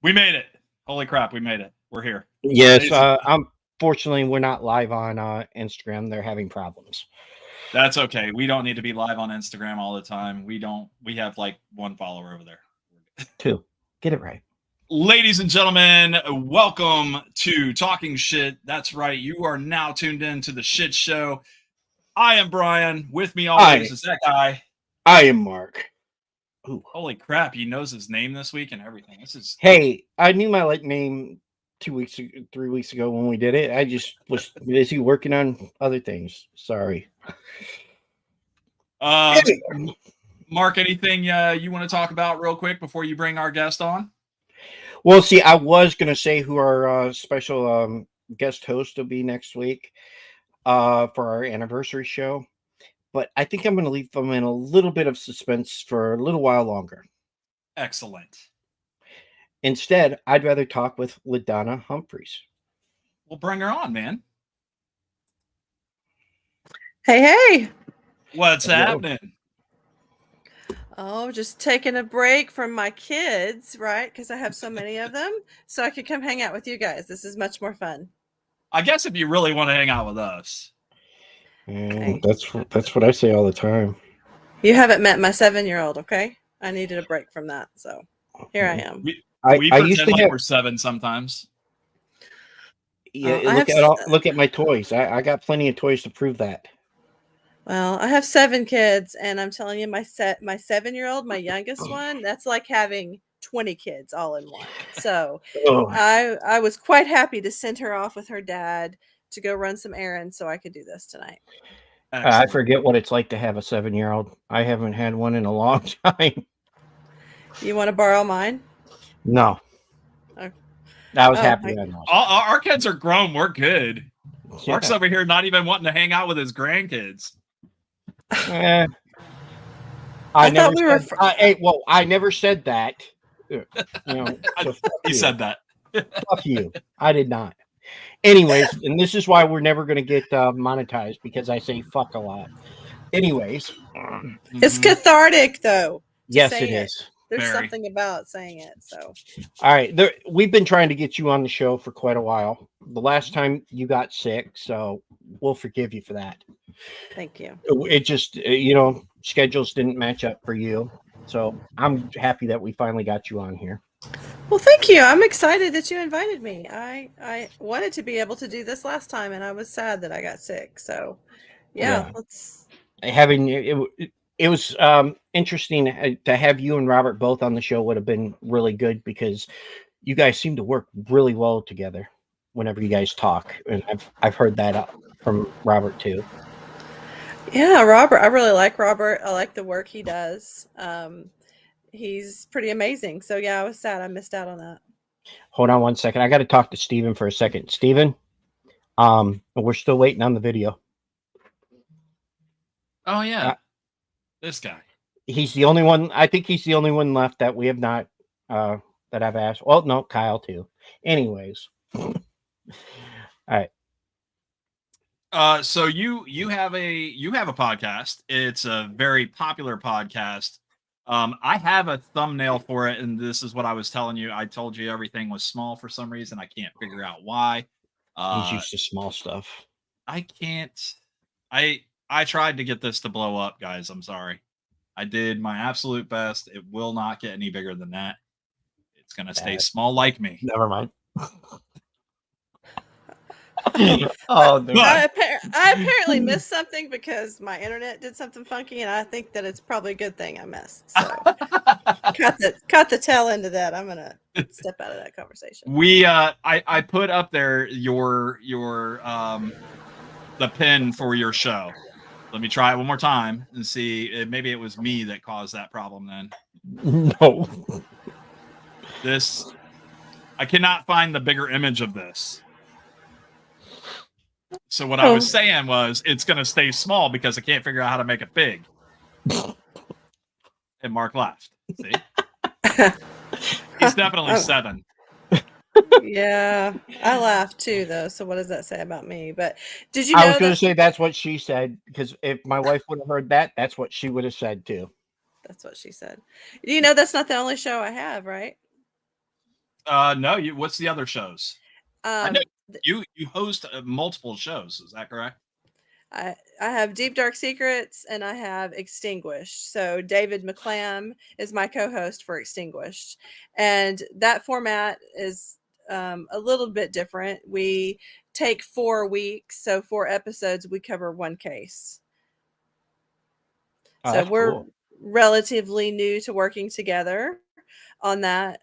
We made it. Holy crap, we made it. We're here. Yes, unfortunately, we're not live on Instagram. They're having problems. That's okay. We don't need to be live on Instagram all the time. We have like one follower over there. 2. Get it right. Ladies and gentlemen, welcome to Talking Shit. That's right. You are now tuned in to the Shit Show. I am Brian. With me always is that guy. I am Mark. Ooh. Holy crap, he knows his name this week and everything. Hey, I knew my name 3 weeks ago when we did it. I just was busy working on other things. Sorry. Mark, anything you want to talk about real quick before you bring our guest on? Well, see, I was going to say who our special guest host will be next week for our anniversary show, but I think I'm going to leave them in a little bit of suspense for a little while longer. Excellent. Instead, I'd rather talk with LaDonna Humphreys. We'll bring her on, man. Hey. What's happening? Oh, just taking a break from my kids, right? Because I have so many of them, so I could come hang out with you guys. This is much more fun. I guess if you really want to hang out with us. That's what I say all the time. You haven't met my 7-year-old, okay? I needed a break from that, so here I am. We pretend like we're 7 sometimes. Yeah, look at my toys. I got plenty of toys to prove that. Well, I have 7 kids, and I'm telling you, my 7-year-old, my youngest one, that's like having 20 kids all in one. So I was quite happy to send her off with her dad to go run some errands so I could do this tonight. I forget what it's like to have a 7-year-old. I haven't had one in a long time. You want to borrow mine? No. Okay. I was happy. Our kids are grown. We're good. Yeah. Mark's over here not even wanting to hang out with his grandkids. I never said that. He said that. Fuck you. I did not. Anyways, and this is why we're never going to get monetized, because I say fuck a lot. Anyways. It's cathartic, though. Yes, it is. There's something about saying it. So, all right. We've been trying to get you on the show for quite a while. The last time you got sick, so we'll forgive you for that. Thank you. It just, schedules didn't match up for you. So I'm happy that we finally got you on here. Well, thank you. I'm excited that you invited me. I wanted to be able to do this last time, and I was sad that I got sick. So, let's. It was interesting to have you and Robert both on the show. Would have been really good because you guys seem to work really well together whenever you guys talk, and I've heard that from Robert too. Yeah, Robert. I really like Robert. I like the work he does. He's pretty amazing. So yeah, I was sad I missed out on that. Hold on one second. I got to talk to Steven for a second. Steven, we're still waiting on the video. Oh yeah. This guy. He's the only one. I think he's the only one left that we have not that I've asked. Well, no, Kyle too. Anyways. All right. So you have a podcast. It's a very popular podcast. I have a thumbnail for it, and this is what I was telling you. I told you everything was small for some reason. I can't figure out why. He's used to small stuff. I can't. I tried to get this to blow up, guys. I'm sorry. I did my absolute best. It will not get any bigger than that. It's going to stay small like me. Never mind. I apparently missed something because my internet did something funky, and I think that it's probably a good thing I missed. So cut the tail end of that. I'm going to step out of that conversation. I put up there your the pin for your show. Let me try it one more time and see. Maybe it was me that caused that problem then. No. I cannot find the bigger image of this. So what I was saying was it's going to stay small because I can't figure out how to make it big. And Mark laughed. See? He's definitely 7. Yeah, I laughed too, though. So what does that say about me? But did you know I was going to say that's what she said, because if my wife would have heard that, that's what she would have said too. That's what she said. You know, that's not the only show I have, right? No, what's the other shows? I know Um, you host multiple shows. Is that correct? I have Deep Dark Secrets and I have Extinguished. So David McClam is my co-host for Extinguished, and that format is a little bit different. We take 4 weeks, so 4 episodes. We cover one case. Oh, So that's we're cool. relatively new to working together on that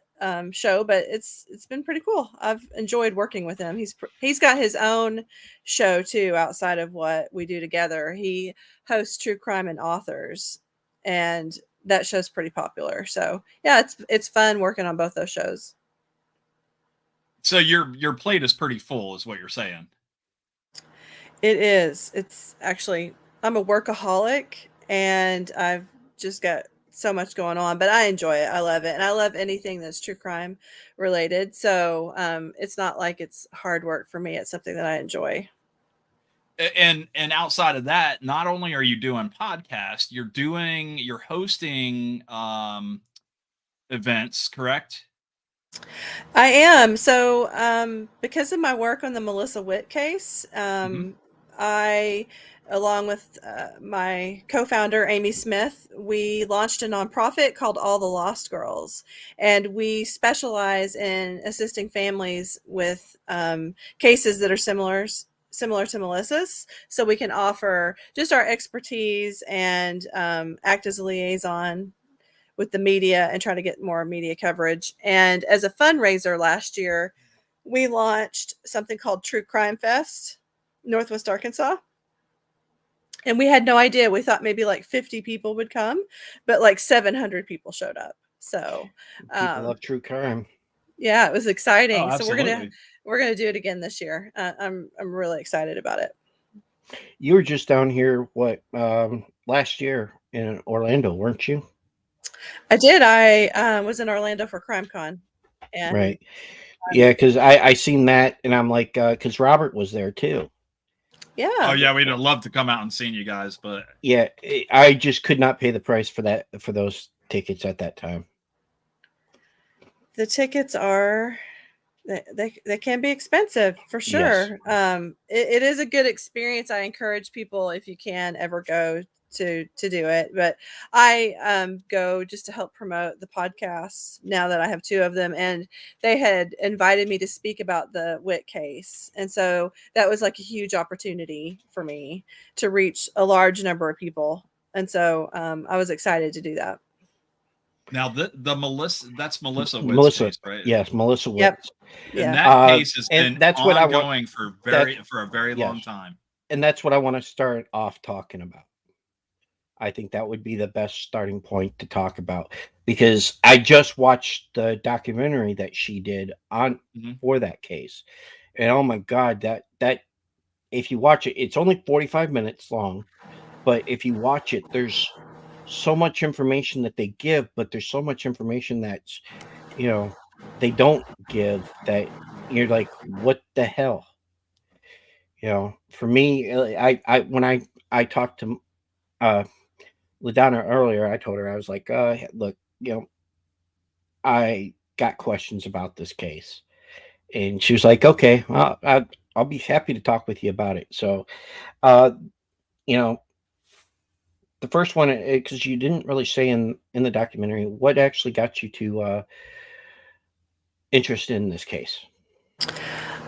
show, but it's been pretty cool. I've enjoyed working with him. He's got his own show too outside of what we do together. He hosts True Crime and Authors, and that show's pretty popular. So yeah, it's fun working on both those shows. So your plate is pretty full, is what you're saying. It is. It's actually, I'm a workaholic and I've just got so much going on, but I enjoy it. I love it. And I love anything that's true crime related. So it's not like it's hard work for me. It's something that I enjoy. And outside of that, not only are you doing podcasts, you're hosting events, correct? I am. So, because of my work on the Melissa Witt case, Hmm. I, along with my co founder, Amy Smith, we launched a nonprofit called All the Lost Girls. And we specialize in assisting families with cases that are similar to Melissa's, so we can offer just our expertise and act as a liaison with the media and try to get more media coverage. And as a fundraiser last year, we launched something called True Crime Fest, Northwest Arkansas. And we had no idea. We thought maybe like 50 people would come, but like 700 people showed up. So, People um, love true crime. yeah, it was Oh, exciting. So absolutely. we're gonna do it again this year. I'm really excited about it. You were just down here, what, last year in Orlando, weren't you? I did. I was in Orlando for CrimeCon, and Right. Yeah, because I seen that, and I'm like, because Robert was there too. Oh yeah, yeah, we'd have loved to come out and seen you guys, but Yeah, I just could not pay the price for those tickets at that time. the tickets are they can be expensive for Yes. sure. It is a good experience. I encourage people, if you can ever go, to do it. But I go just to help promote the podcasts now that I have 2 of them, and they had invited me to speak about the Witt case, and so that was like a huge opportunity for me to reach a large number of people, and so I was excited to do that. now the Melissa, that's Melissa Witt's Melissa, case, right? yes, Melissa Yep. Witz. And Yeah. that case has And been that's what I want. ongoing for That's for a very yes, long time. and that's what I want to start off talking about. I think that would be the best starting point to talk about because I just watched the documentary that she did on Mhm. for that case. And oh my god, that if you watch it, it's only 45 minutes long, but if you watch it, there's so much information that they give, but there's so much information that's, you know, they don't give that you're like, what the hell? For me, I when I talked to uh LaDonna earlier, I told her I was like, look, I got questions about this case, and she was like, okay, well, I'll be happy to talk with you about it. So, uh, you know, the first one, because you didn't really say in the documentary what actually got you to interested in this case.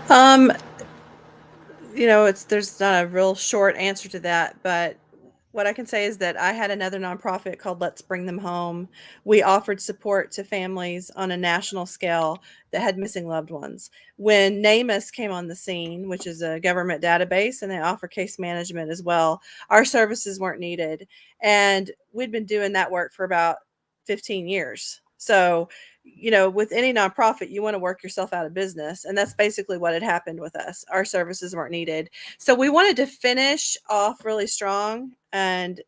Um, it's there's not a real short answer to that, but what I can say is that I had another nonprofit called Let's Bring Them Home. We offered support to families on a national scale that had missing loved ones. When NamUs came on the scene, which is a government database, and they offer case management as well, our services weren't needed. And we'd been doing that work for about 15 years. So, with any nonprofit, you want to work yourself out of business. And that's basically what had happened with us. Our services weren't needed. So we wanted to finish off really strong. And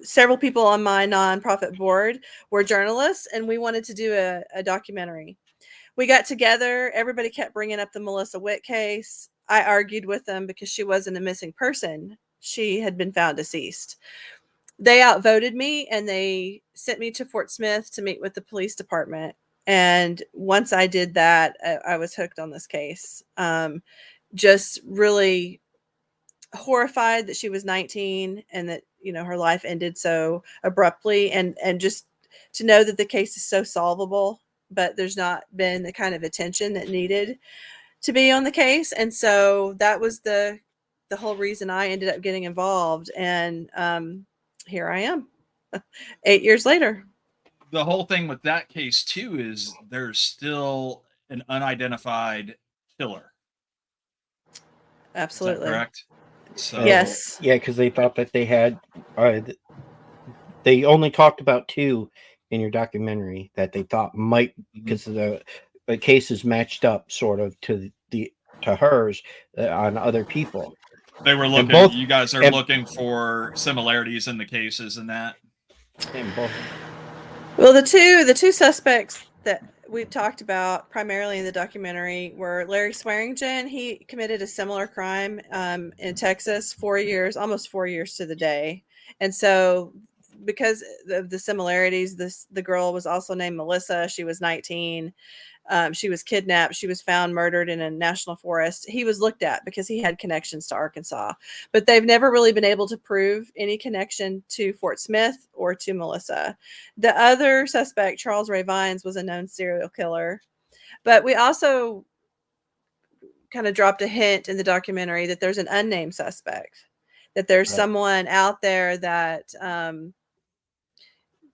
several people on my nonprofit board were journalists, and we wanted to do a documentary. We got together. Everybody kept bringing up the Melissa Witt case. I argued with them because she wasn't a missing person. She had been found deceased. They outvoted me and they sent me to Fort Smith to meet with the police department. And once I did that, I was hooked on this case. Just really horrified that she was 19 and that, her life ended so abruptly, and just to know that the case is so solvable, but there's not been the kind of attention that needed to be on the case. And so that was the whole reason I ended up getting involved. And here I am 8 years later. The whole thing with that case too is there's still an unidentified killer. Absolutely. Is that correct? So Yes. Yeah, because they thought that they had. They only talked about 2 in your documentary that they thought might, because the cases matched up sort of to hers on other people. They were looking. both- you guys are looking for similarities in the cases and that. And both. Well, the two suspects that we talked about primarily in the documentary were Larry Swearingen. He committed a similar crime in Texas, 4 years, almost 4 years to the day. And so, because of the similarities, the girl was also named Melissa. She was 19. She was kidnapped. She was found murdered in a national forest. He was looked at because he had connections to Arkansas, but they've never really been able to prove any connection to Fort Smith or to Melissa. The other suspect, Charles Ray Vines, was a known serial killer, but we also kind of dropped a hint in the documentary that there's an unnamed suspect, that there's someone out there that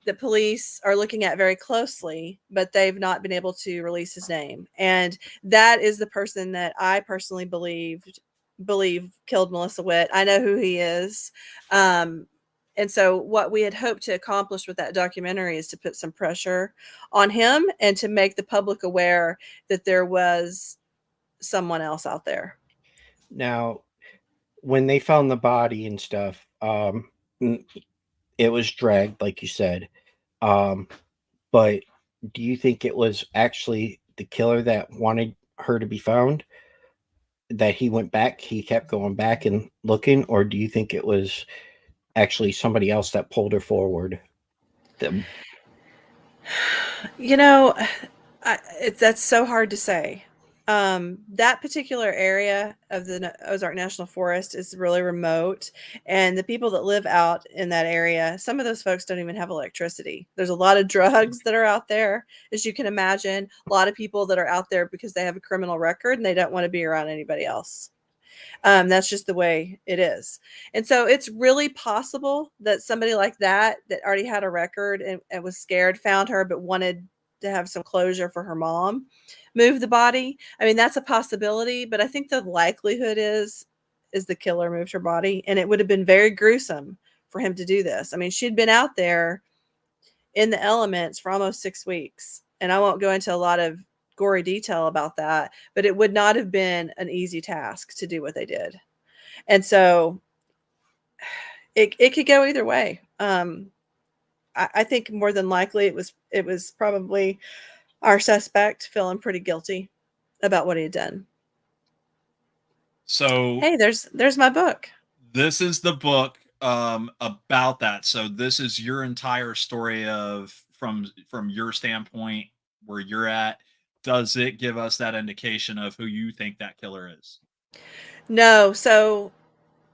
the police are looking at very closely, but they've not been able to release his name. And that is the person that I personally believe killed Melissa Witt. I know who he is. And so what we had hoped to accomplish with that documentary is to put some pressure on him and to make the public aware that there was someone else out there. Now, when they found the body and stuff, it was dragged, like you said. But do you think it was actually the killer that wanted her to be found? That he went back, he kept going back and looking, or do you think it was actually somebody else that pulled her forward? That's so hard to say. That particular area of the Ozark National Forest is really remote, and the people that live out in that area, some of those folks don't even have electricity. There's a lot of drugs that are out there, as you can imagine. A lot of people that are out there because they have a criminal record and they don't want to be around anybody else. That's just the way it is. And so it's really possible that somebody like that already had a record and was scared, found her, but wanted to have some closure for her mom, move the body. I mean, that's a possibility, but I think the likelihood is the killer moved her body, and it would have been very gruesome for him to do this. I mean, she'd been out there in the elements for almost 6 weeks, and I won't go into a lot of gory detail about that, but it would not have been an easy task to do what they did. And so it could go either way. I think more than likely it was probably our suspect feeling pretty guilty about what he had done. So hey, there's my book. This is the book about that. So this is your entire story of from your standpoint where you're at. Does it give us that indication of who you think that killer is? No, so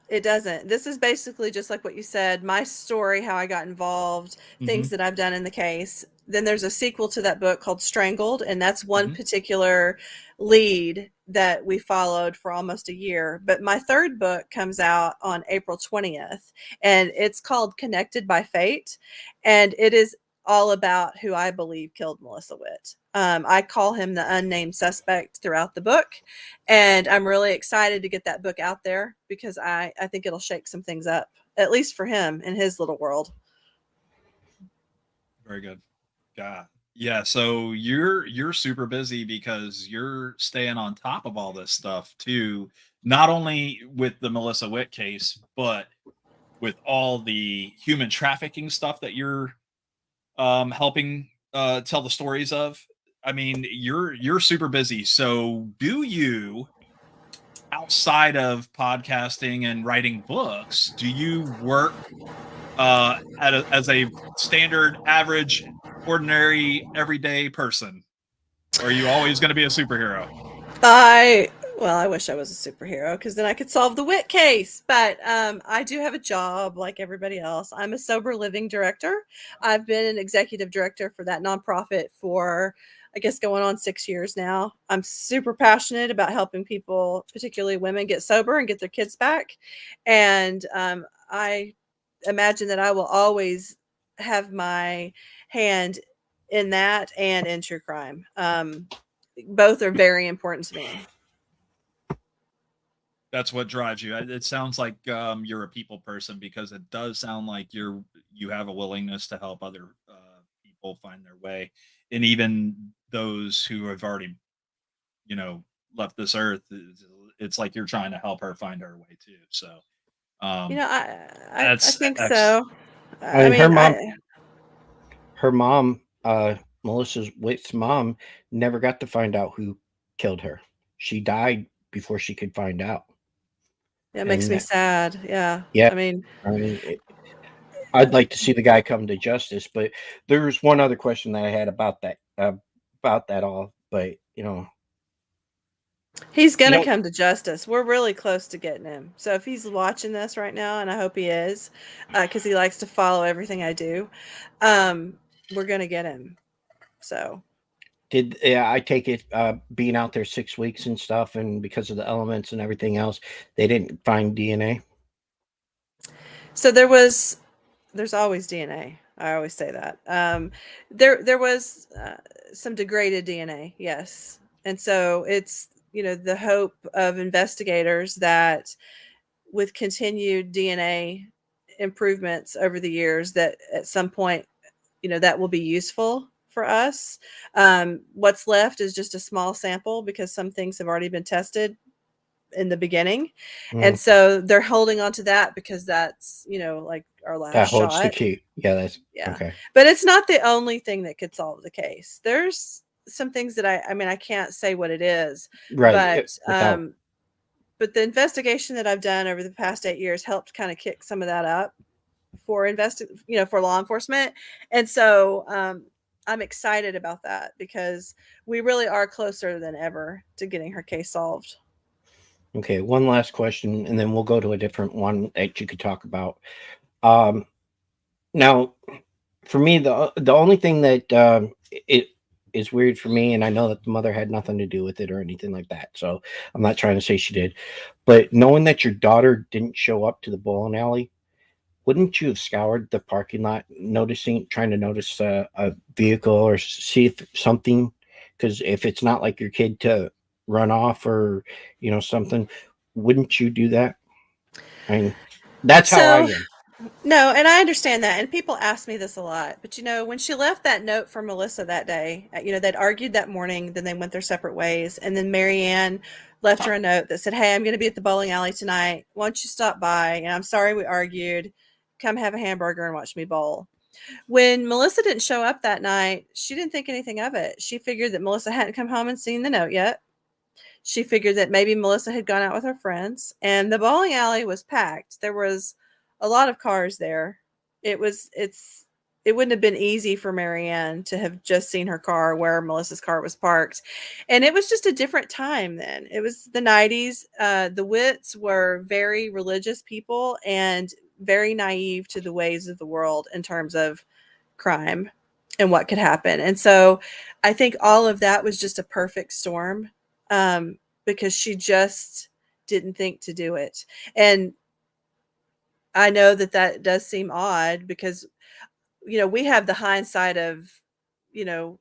it doesn't. This is basically just like what you said, my story, how I got involved, things that I've done in the case. Then there's a sequel to that book called Strangled, and that's one particular lead that we followed for almost a year. But my third book comes out on April 20th, and it's called Connected by Fate, and it is all about who I believe killed Melissa Witt. I call him the unnamed suspect throughout the book, and I'm really excited to get that book out there because I think it'll shake some things up, at least for him in his little world. Very good. Yeah. So you're super busy because you're staying on top of all this stuff too, not only with the Melissa Witt case, but with all the human trafficking stuff that you're helping tell the stories of. I mean, you're super busy. So do you, outside of podcasting and writing books, do you work as a standard, average, ordinary, everyday person? Or are you always going to be a superhero? I wish I was a superhero because then I could solve the wit case. But I do have a job like everybody else. I'm a sober living director. I've been an executive director for that nonprofit for, I guess, going on 6 years now. I'm super passionate about helping people, particularly women, get sober and get their kids back. And I imagine that I will always have my hand in that and in true crime. Both are very important to me. That's what drives you. It sounds like you're a people person, because it does sound like you have a willingness to help other people find their way, and even those who have already, you know, left this earth. It's like you're trying to help her find her way too. So You um, know, I that's think so. I I mean, mean, her mom, Melissa's Witt's mom, never got to find out who killed her. She died before she could find out. it makes And me sad. Yeah. yeah, I mean, I mean, I'd like to see the guy come to justice. But there's one other question that I had about that all. But he's you going to know, come to justice. We're really close to getting him. So if he's watching this right now, and I hope he is, because he likes to follow everything I do, we're going to get him. So I take it being out there 6 weeks and stuff, and because of the elements and everything else, they didn't find DNA. so there's always DNA. I always say that. There was some degraded DNA, yes, and so it's the hope of investigators that with continued DNA improvements over the years, that at some point that will be useful for us. What's left is just a small sample because some things have already been tested in the beginning, and Mm, so they're holding on to that because that's like our last that holds the shot. key. Yeah, that's Yeah. okay. But it's not the only thing that could solve the case. There's some things that I mean, I can't say what it is, Right. Without. but the investigation that I've done over the past 8 years helped kind of kick some of that up for for law enforcement. And so I'm excited about that because we really are closer than ever to getting her case solved. Okay, one last question, and then we'll go to a different one that you could talk about. Um, Now, for me, the only thing that it is weird for me, and I know that the mother had nothing to do with it or anything like that, so I'm not trying to say she did, but knowing that your daughter didn't show up to the bowling alley, wouldn't you have scoured the parking lot, trying to notice a vehicle or see if something? Because if it's not like your kid to run off or something, wouldn't you do that? I mean, that's how I So am. no, and I understand that. And people ask me this a lot. But when she left that note for Melissa that day, they'd argued that morning, then they went their separate ways. And then Marianne left her a note that said, "Hey, I'm going to be at the bowling alley tonight. Why don't you stop by? And I'm sorry we argued. Come have a hamburger and watch me bowl." When Melissa didn't show up that night, she didn't think anything of it. She figured that Melissa hadn't come home and seen the note yet. She figured that maybe Melissa had gone out with her friends, and the bowling alley was packed. There was a lot of cars there. It wouldn't have been easy for Marianne to have just seen her car where Melissa's car was parked. And it was just a different time then. It was the 90s. The Witts were very religious people and very naive to the ways of the world in terms of crime and what could happen. And so I think all of that was just a perfect storm, because she just didn't think to do it. And I know that that does seem odd because, we have the hindsight of, you know,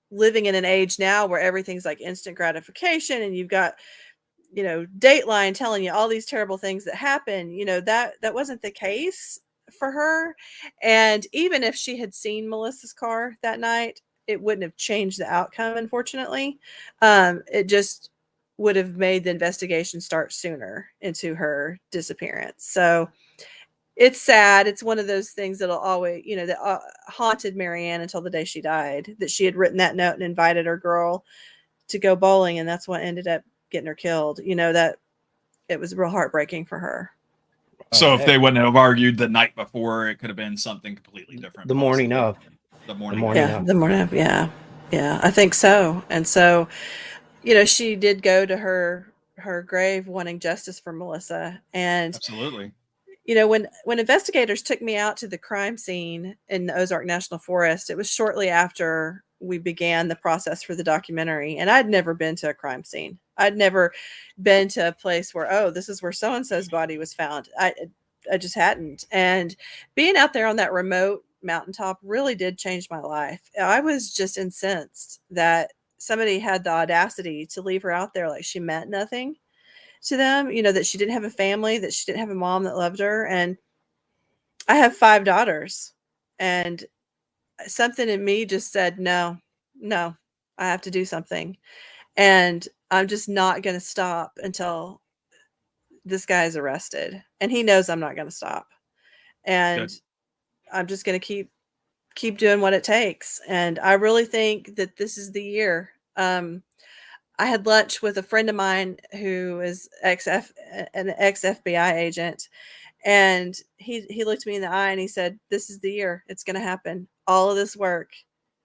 living in an age now where everything's like instant gratification and you've got, Dateline telling you all these terrible things that happen. That wasn't the case for her. And even if she had seen Melissa's car that night, it wouldn't have changed the outcome, unfortunately. It just would have made the investigation start sooner into her disappearance. So it's sad. It's one of those things that'll always, that haunted Marianne until the day she died, that she had written that note and invited her girl to go bowling. And that's what ended up getting her killed. That it was real heartbreaking for her. So if they wouldn't have argued the night before, it could have been something completely different. The morning of. The morning Yeah, of. the morning of. Yeah, yeah, I think so. And so, she did go to her grave wanting justice for Melissa. And Absolutely. when investigators took me out to the crime scene in the Ozark National Forest, it was shortly after we began the process for the documentary, and I'd never been to a crime scene. I'd never been to a place where, oh, this is where so and so's body was found. I just hadn't. And being out there on that remote mountaintop really did change my life. I was just incensed that somebody had the audacity to leave her out there like she meant nothing to them, that she didn't have a family, that she didn't have a mom that loved her. And I have 5 daughters, and something in me just said, no, no, I have to do something. And I'm just not going to stop until this guy is arrested. And he knows I'm not going to stop. And Good. I'm just going to keep doing what it takes. And I really think that this is the year. I had lunch with a friend of mine who is an ex FBI agent, and he looked me in the eye and he said, "This is the year. It's going to happen. All of this work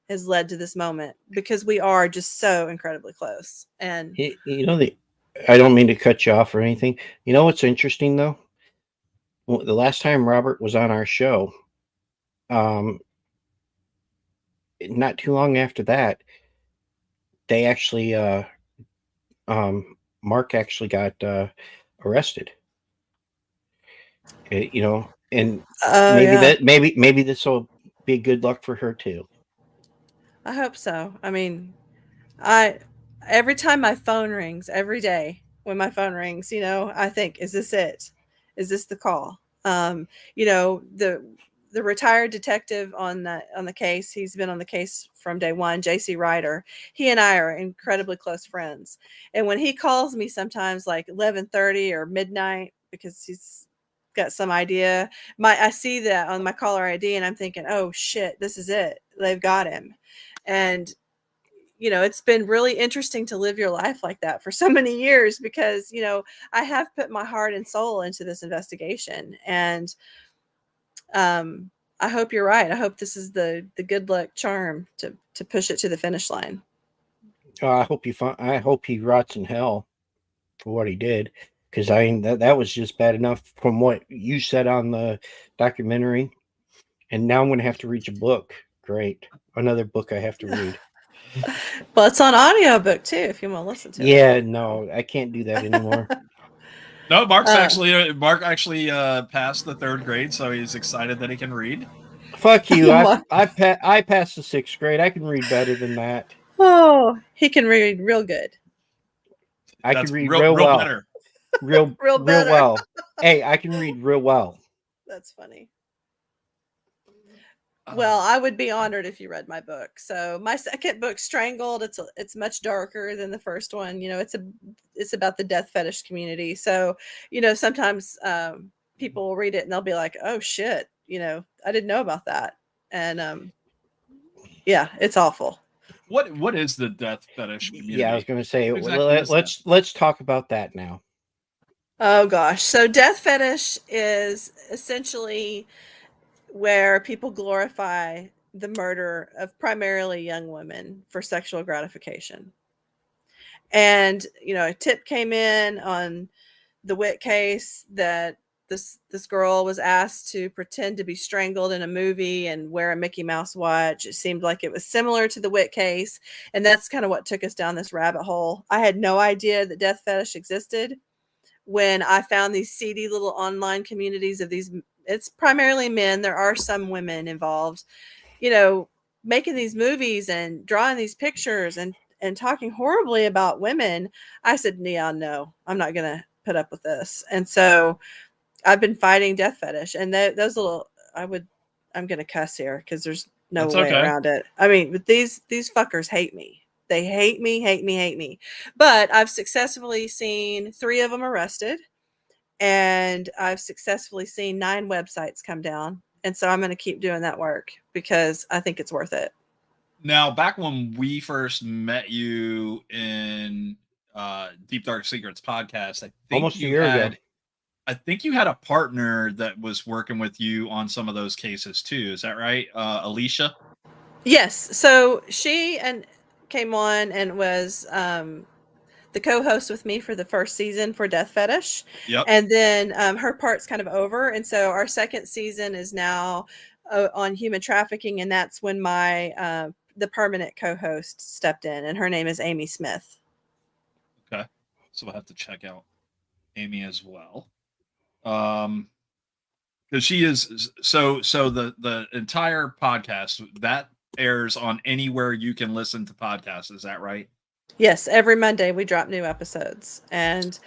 has led to this moment because we are just so incredibly close." And I don't mean to cut you off or anything. You know what's interesting though? The last time Robert was on our show, not too long after that, they actually, Mark actually got arrested. And yeah, maybe this will be good luck for her too. I hope so. I mean, I every time my phone rings, every day when my phone rings, I think, is this it? Is this the call? The retired detective on the case, he's been on the case from day one, JC Ryder. He and I are incredibly close friends. And when he calls me sometimes like 11:30 or midnight because he's got some idea, I see that on my caller ID and I'm thinking, "Oh shit, this is it. They've got him." And it's been really interesting to live your life like that for so many years because, I have put my heart and soul into this investigation. And I hope you're right. I hope this is the good luck charm to push it to the finish line. I hope he rots in hell for what he did, because I mean that was just bad enough from what you said on the documentary, and now I'm going to have to read your book. Great, another book I have to read. Well, it's on audiobook too if you want to listen to it. Yeah, no, I can't do that anymore. No, Mark actually passed the 3rd grade, so he's excited that he can read. Fuck you! I passed the 6th grade. I can read better than that. Oh, he can read real good. I can read real well. Better. Real well. Hey, I can read real well. That's funny. Well, I would be honored if you read my book. So my second book, Strangled, it's much darker than the first one. It's about the death fetish community. So, sometimes people will read it and they'll be like, "Oh shit, I didn't know about that." And yeah, it's awful. What is the death fetish community? Yeah, I was going to say, let's talk about that now. Oh gosh. So death fetish is essentially where people glorify the murder of primarily young women for sexual gratification. And, a tip came in on the Witt case that this girl was asked to pretend to be strangled in a movie and wear a Mickey Mouse watch. It seemed like it was similar to the Witt case. And that's kind of what took us down this rabbit hole. I had no idea that death fetish existed when I found these seedy little online communities of these. It's primarily men. There are some women involved, making these movies and drawing these pictures and talking horribly about women. I said, "Neon, no, I'm not going to put up with this." And so I've been fighting death fetish, and those little, I'm going to cuss here because there's no way around it. I mean, but these fuckers hate me. They hate me, hate me, hate me. But I've successfully seen 3 of them arrested, and I've successfully seen 9 websites come down. And so I'm going to keep doing that work because I think it's worth it. Now, back when we first met you in Deep Dark Secrets podcast, I think almost a year ago. I think you had a partner that was working with you on some of those cases too. Is that right? Alicia? Yes. So she and came on and was the co-host with me for the first season for Death Fetish, Yep. and then her part's kind of over, and so our second season is now on human trafficking, and that's when my the permanent co-host stepped in, and her name is Amy Smith. Okay. So we'll have to check out Amy as well. Because she is so the entire podcast that airs on anywhere you can listen to podcasts. Is that right? Yes, every Monday we drop new episodes, and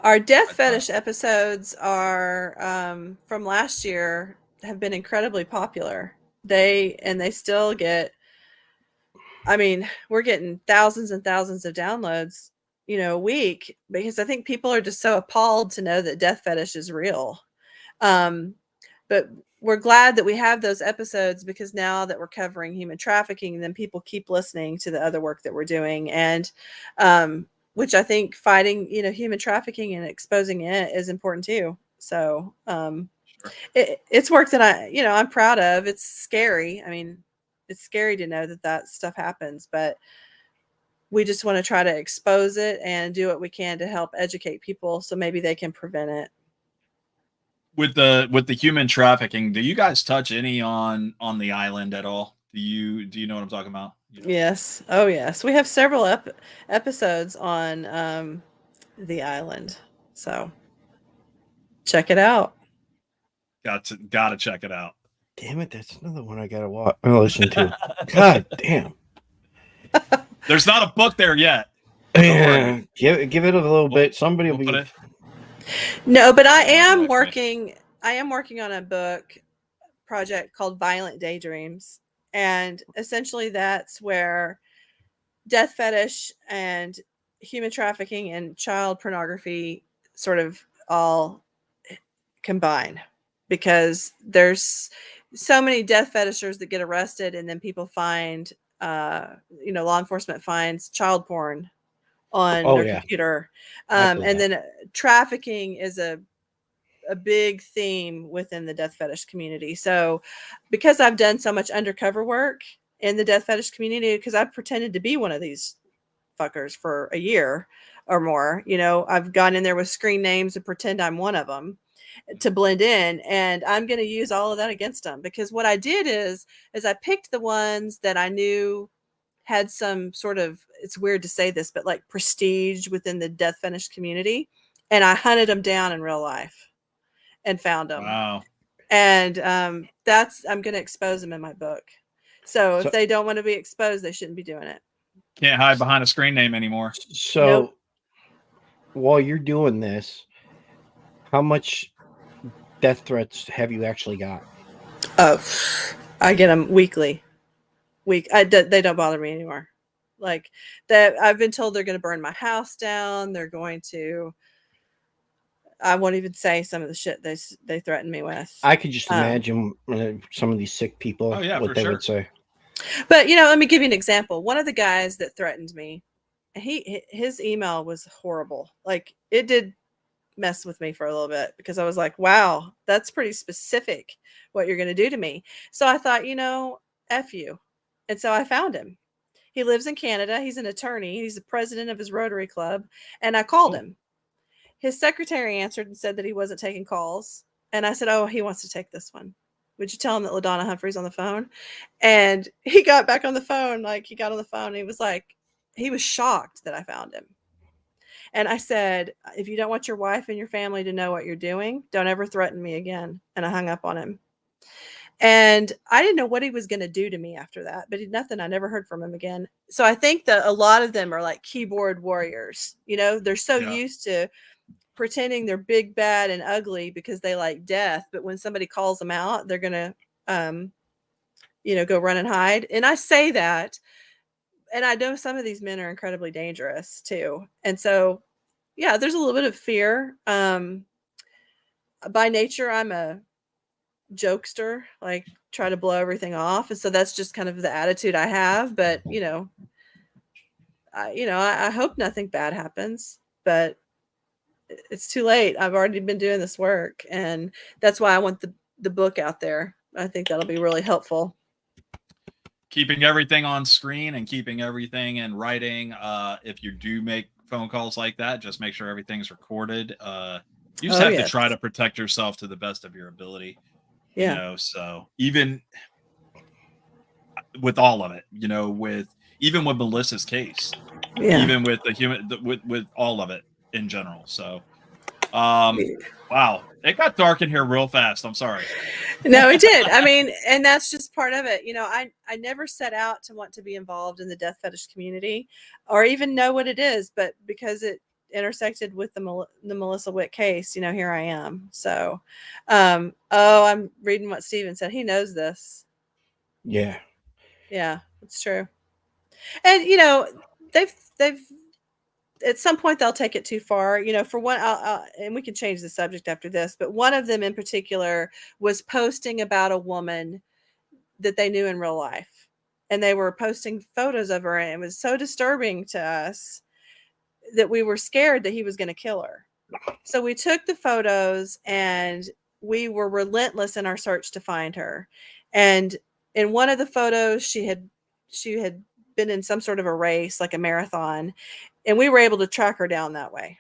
our Death Fetish episodes are from last year have been incredibly popular. They still get. I mean, we're getting thousands and thousands of downloads, a week, because I think people are just so appalled to know that Death Fetish is real. But we're glad that we have those episodes, because now that we're covering human trafficking, then people keep listening to the other work that we're doing, and which I think fighting, human trafficking and exposing it is important too. So Sure. it's work that I'm proud of. It's scary. I mean, it's scary to know that stuff happens, but we just want to try to expose it and do what we can to help educate people so maybe they can prevent it. With the human trafficking, do you guys touch any on the island at all? Do you know what I'm talking about? Yes. Oh yes. We have several episodes on the island. So check it out. Gotta check it out. Damn it, that's another one I gotta watch. Listen to. God damn. There's not a book there yet. Yeah, give it a little bit. Somebody will be. No, but I am working on a book project called Violent Daydreams, and essentially that's where death fetish and human trafficking and child pornography sort of all combine, because there's so many death fetishers that get arrested, and then people find law enforcement finds child porn on their computer, and then trafficking is a big theme within the death fetish community. So because I've done so much undercover work in the death fetish community, because I've pretended to be one of these fuckers for a year or more, I've gone in there with screen names and pretend I'm one of them to blend in, and I'm going to use all of that against them, because what I did is I picked the ones that I knew had some sort of, it's weird to say this, but like prestige within the death fetish community, and I hunted them down in real life and found them. Wow. And I'm going to expose them in my book. So if they don't want to be exposed, they shouldn't be doing it. Can't hide behind a screen name anymore. So while you're doing this, how much death threats have you actually got? Oh, I get them weekly. They don't bother me anymore. Like that, I've been told they're going to burn my house down. They're going to. I won't even say some of the shit they threatened me with. I could just imagine some of these sick people what they would say. But let me give you an example. One of the guys that threatened me, his email was horrible. Like, it did mess with me for a little bit, because I was like, wow, that's pretty specific what you're going to do to me. So I thought, F you. And so I found him. He lives in Canada. He's an attorney. He's the president of his Rotary Club. And I called him. His secretary answered and said that he wasn't taking calls. And I said, oh, he wants to take this one. Would you tell him that LaDonna Humphrey's on the phone? And he got back on the phone. Like, he got on the phone and he was like, he was shocked that I found him. And I said, if you don't want your wife and your family to know what you're doing, don't ever threaten me again. And I hung up on him. And I didn't know what he was going to do to me after that, but nothing. I never heard from him again. So I think that a lot of them are like keyboard warriors. They're so used to pretending they're big, bad, and ugly because they like death. But when somebody calls them out, they're going to, go run and hide. And I say that, and I know some of these men are incredibly dangerous too. And so, yeah, there's a little bit of fear. By nature, I'm a jokester, like try to blow everything off. And so that's just kind of the attitude I have. But, I hope nothing bad happens, but it's too late. I've already been doing this work, and that's why I want the book out there. I think that'll be really helpful. Keeping everything on screen and keeping everything in writing. If you do make phone calls like that, just make sure everything's recorded. You just have to try to protect yourself to the best of your ability. Yeah. You know, so even with all of it, you know, even with Melissa's case, even with with all of it in general. So, wow, it got dark in here real fast. I'm sorry. No, it did. I mean, and that's just part of it. You know, I never set out to want to be involved in the death fetish community or even know what it is, but because it intersected with the Melissa Witt case, you know, here I am. So, I'm reading what Steven said. He knows this. Yeah, it's true. And you know, they've at some point they'll take it too far. You know, for one, and we can change the subject after this, but one of them in particular was posting about a woman that they knew in real life, and they were posting photos of her, and it was so disturbing to us that we were scared that he was going to kill her. So we took the photos and we were relentless in our search to find her. And in one of the photos, she had been in some sort of a race, like a marathon, and we were able to track her down that way.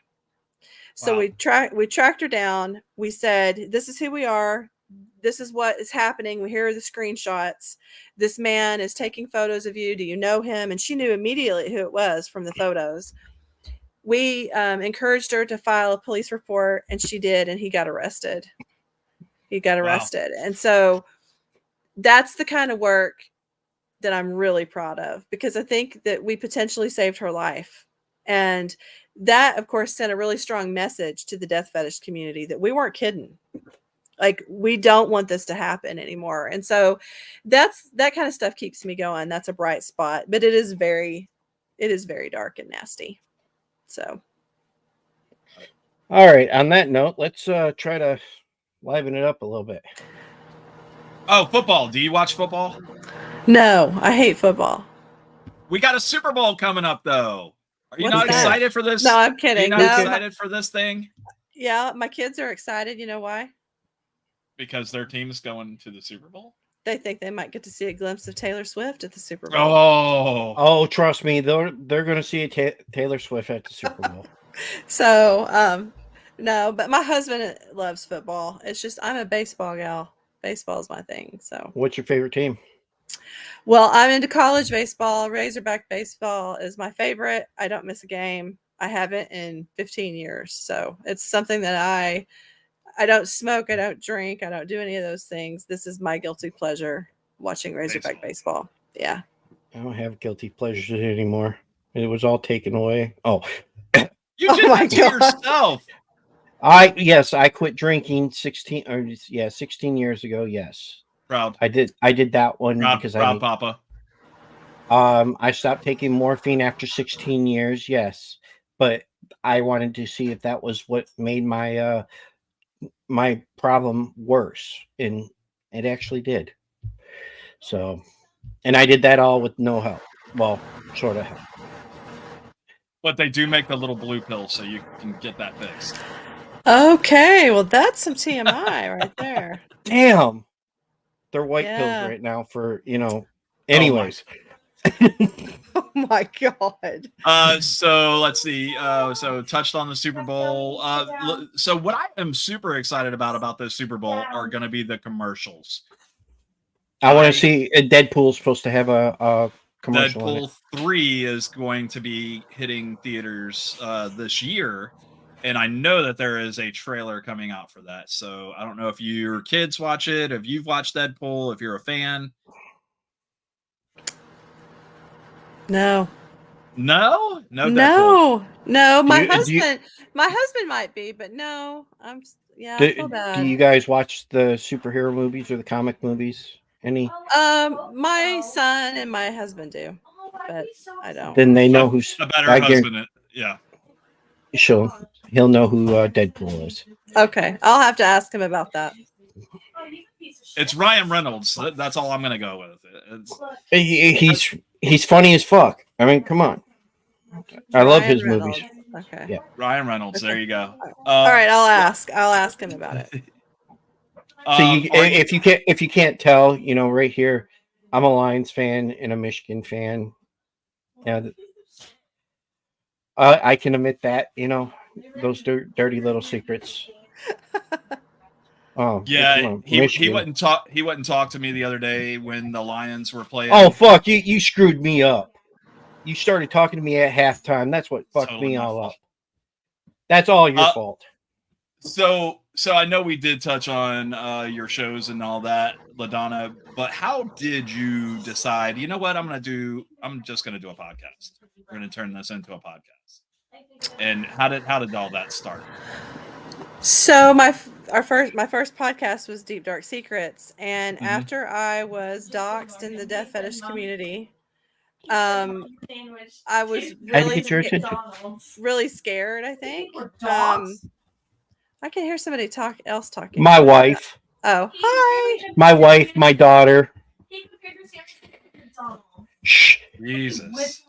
So we tracked her down. We said, this is who we are. This is what is happening. Here are the screenshots. This man is taking photos of you. Do you know him? And she knew immediately who it was from the photos. We encouraged her to file a police report, and she did, and he got arrested. And so that's the kind of work that I'm really proud of, because I think that we potentially saved her life. And that, of course, sent a really strong message to the death fetish community that we weren't kidding. Like, we don't want this to happen anymore. And so that kind of stuff keeps me going. That's a bright spot, but it is very dark and nasty. So, all right, on that note, let's try to liven it up a little bit. Oh, football. Do you watch football? No, I hate football. We got a Super Bowl coming up, though. Are you not excited for this? No, I'm kidding. Are you not excited for this thing? Yeah, my kids are excited. You know why? Because their team's going to the Super Bowl? They think they might get to see a glimpse of Taylor Swift at the Super Bowl. Oh, trust me, they're going to see Taylor Swift at the Super Bowl. So, no, but my husband loves football. It's just I'm a baseball gal. Baseball is my thing. So, what's your favorite team? Well, I'm into college baseball. Razorback baseball is my favorite. I don't miss a game. I haven't in 15 years. So it's something that I don't smoke. I don't drink. I don't do any of those things. This is my guilty pleasure, watching Razorback baseball. Yeah. I don't have guilty pleasures anymore. It was all taken away. Oh. You did that to yourself. I quit drinking 16 years ago. Yes. Proud. I did that one because Papa. I stopped taking morphine after 16 years. Yes. But I wanted to see if that was what made my my problem worse, and it actually did. So, and I did that all with no help. Well, sort of help. But they do make the little blue pill, so you can get that fixed. Okay, well, that's some TMI right there. Damn. They're white pills right now for, anyways. Oh my God. So let's see. So touched on the Super Bowl. So what I am super excited about this Super Bowl are going to be the commercials. I want to see Deadpool's supposed to have a commercial. Deadpool 3 is going to be hitting theaters this year. And I know that there is a trailer coming out for that. So I don't know if your kids watch it, if you've watched Deadpool, if you're a fan. No. No. My husband might be, but no. I feel bad. Do you guys watch the superhero movies or the comic movies? Any? My son and my husband do, but I don't. Then they know who's a better husband. Yeah. He'll know who Deadpool is. Okay, I'll have to ask him about that. It's Ryan Reynolds. That's all I'm gonna go with. He's funny as fuck. I mean, come on. I love his movies. Okay. Yeah. Ryan Reynolds. There you go. All right, I'll ask him about it. So if you can't tell, right here, I'm a Lions fan and a Michigan fan. Yeah, I can admit that. Those dirty little secrets. Oh Yeah, he Michigan. wouldn't talk. He wouldn't talk to me the other day when the Lions were playing. Oh fuck you screwed me up. You started talking to me at halftime. That's what fucked Totally me my all fault. up. That's all your fault. So I know we did touch on your shows and all that, LaDonna, but how did you decide, you know what, I'm just going to do a podcast. We're going to turn this into a podcast. And how did all that start? So my first podcast was Deep Dark Secrets, and after I was doxxed in the death fetish community, I was really scared, I think. I can hear somebody talking. My wife. Oh, hi. My wife, my daughter. Shh. Jesus.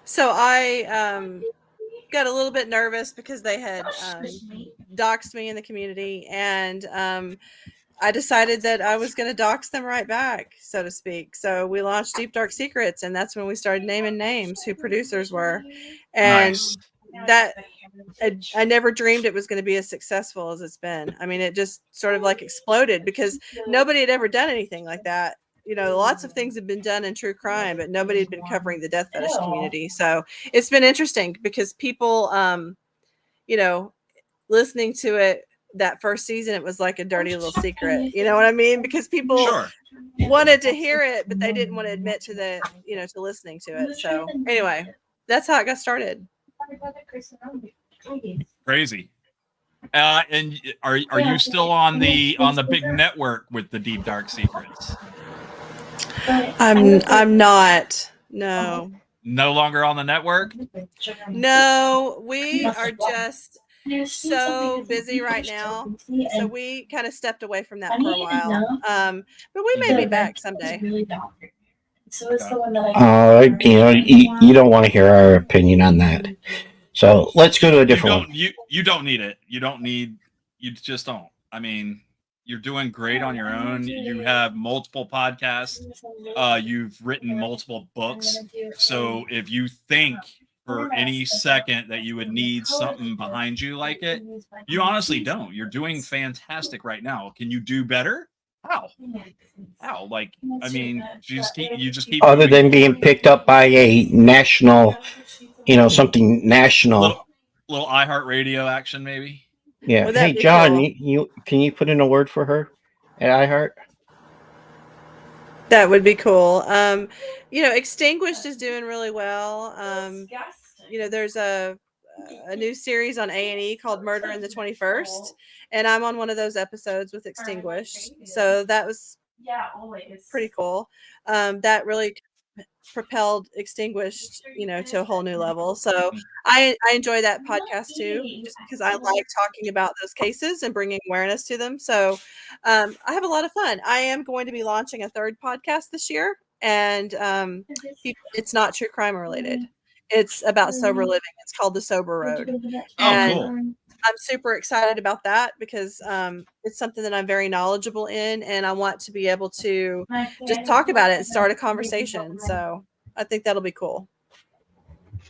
So I got a little bit nervous because they had doxed me in the community, and I decided that I was going to dox them right back, so to speak. So we launched Deep Dark Secrets, and that's when we started naming names, who producers were. And nice. That I never dreamed it was going to be as successful as it's been. I mean, it just sort of like exploded because nobody had ever done anything like that. Lots of things have been done in true crime, but nobody had been covering the death fetish community. So it's been interesting because people, listening to it that first season, it was like a dirty little secret. You know what I mean? Because people wanted to hear it, but they didn't want to admit to to listening to it. So anyway, that's how it got started. Crazy. And are you still on the big network with the Deep Dark Secrets? I'm not. No. No longer on the network? No, we are just so busy right now. So we kind of stepped away from that for a while. But we may be back someday. You don't want to hear our opinion on that. So let's go to a different one. You don't need it. You just don't. I mean, you're doing great on your own. You have multiple podcasts. You've written multiple books. So if you think for any second that you would need something behind you like it, you honestly don't. You're doing fantastic right now. Can you do better? How? Like, I mean, you just keep other than being picked up by a national, something national. Little iHeartRadio action, maybe. Yeah. Hey, John, cool? Can you put in a word for her at iHeart? That would be cool. Extinguished is doing really well. There's a new series on A&E called Murder in the 21st, and I'm on one of those episodes with Extinguished. So that was pretty cool. That really propelled Extinguished, to a whole new level. So I enjoy that podcast too, just because I like talking about those cases and bringing awareness to them. So I have a lot of fun. I am going to be launching a third podcast this year, and it's not true crime related. It's about sober living. It's called The Sober Road. And cool. I'm super excited about that because it's something that I'm very knowledgeable in, and I want to be able to just talk about it and start a conversation. So I think that'll be cool.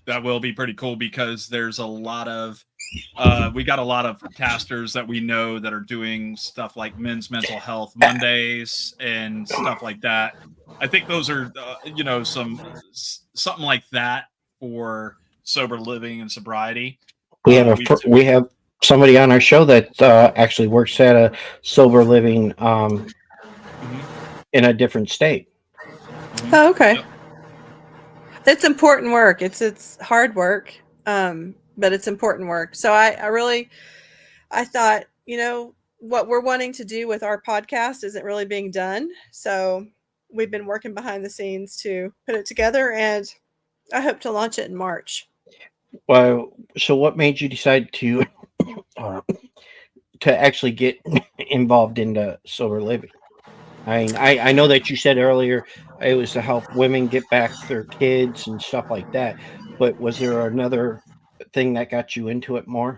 That will be pretty cool because there's a lot of we got a lot of casters that we know that are doing stuff like Men's Mental Health Mondays and stuff like that. I think those are something like that for sober living and sobriety. We have somebody on our show that actually works at a sober living in a different state. Oh, okay. Yep. It's important work. It's hard work, but it's important work. So I thought, what we're wanting to do with our podcast isn't really being done. So we've been working behind the scenes to put it together, and I hope to launch it in March. Well, so what made you decide to actually get involved in the sober living? I know that you said earlier it was to help women get back their kids and stuff like that, but was there another thing that got you into it more?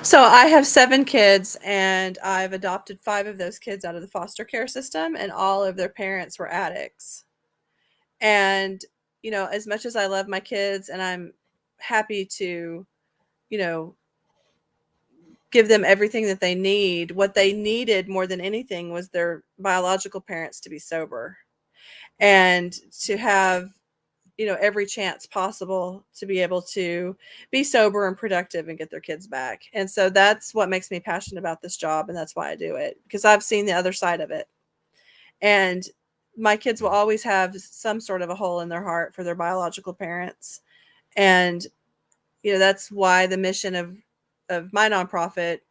So I have 7 kids, and I've adopted 5 of those kids out of the foster care system, and all of their parents were addicts. And, as much as I love my kids and I'm happy to, you know, give them everything that they need, what they needed more than anything was their biological parents to be sober and to have, every chance possible to be able to be sober and productive and get their kids back. And so that's what makes me passionate about this job. And that's why I do it, because I've seen the other side of it. And my kids will always have some sort of a hole in their heart for their biological parents. And, that's why the mission of my nonprofit,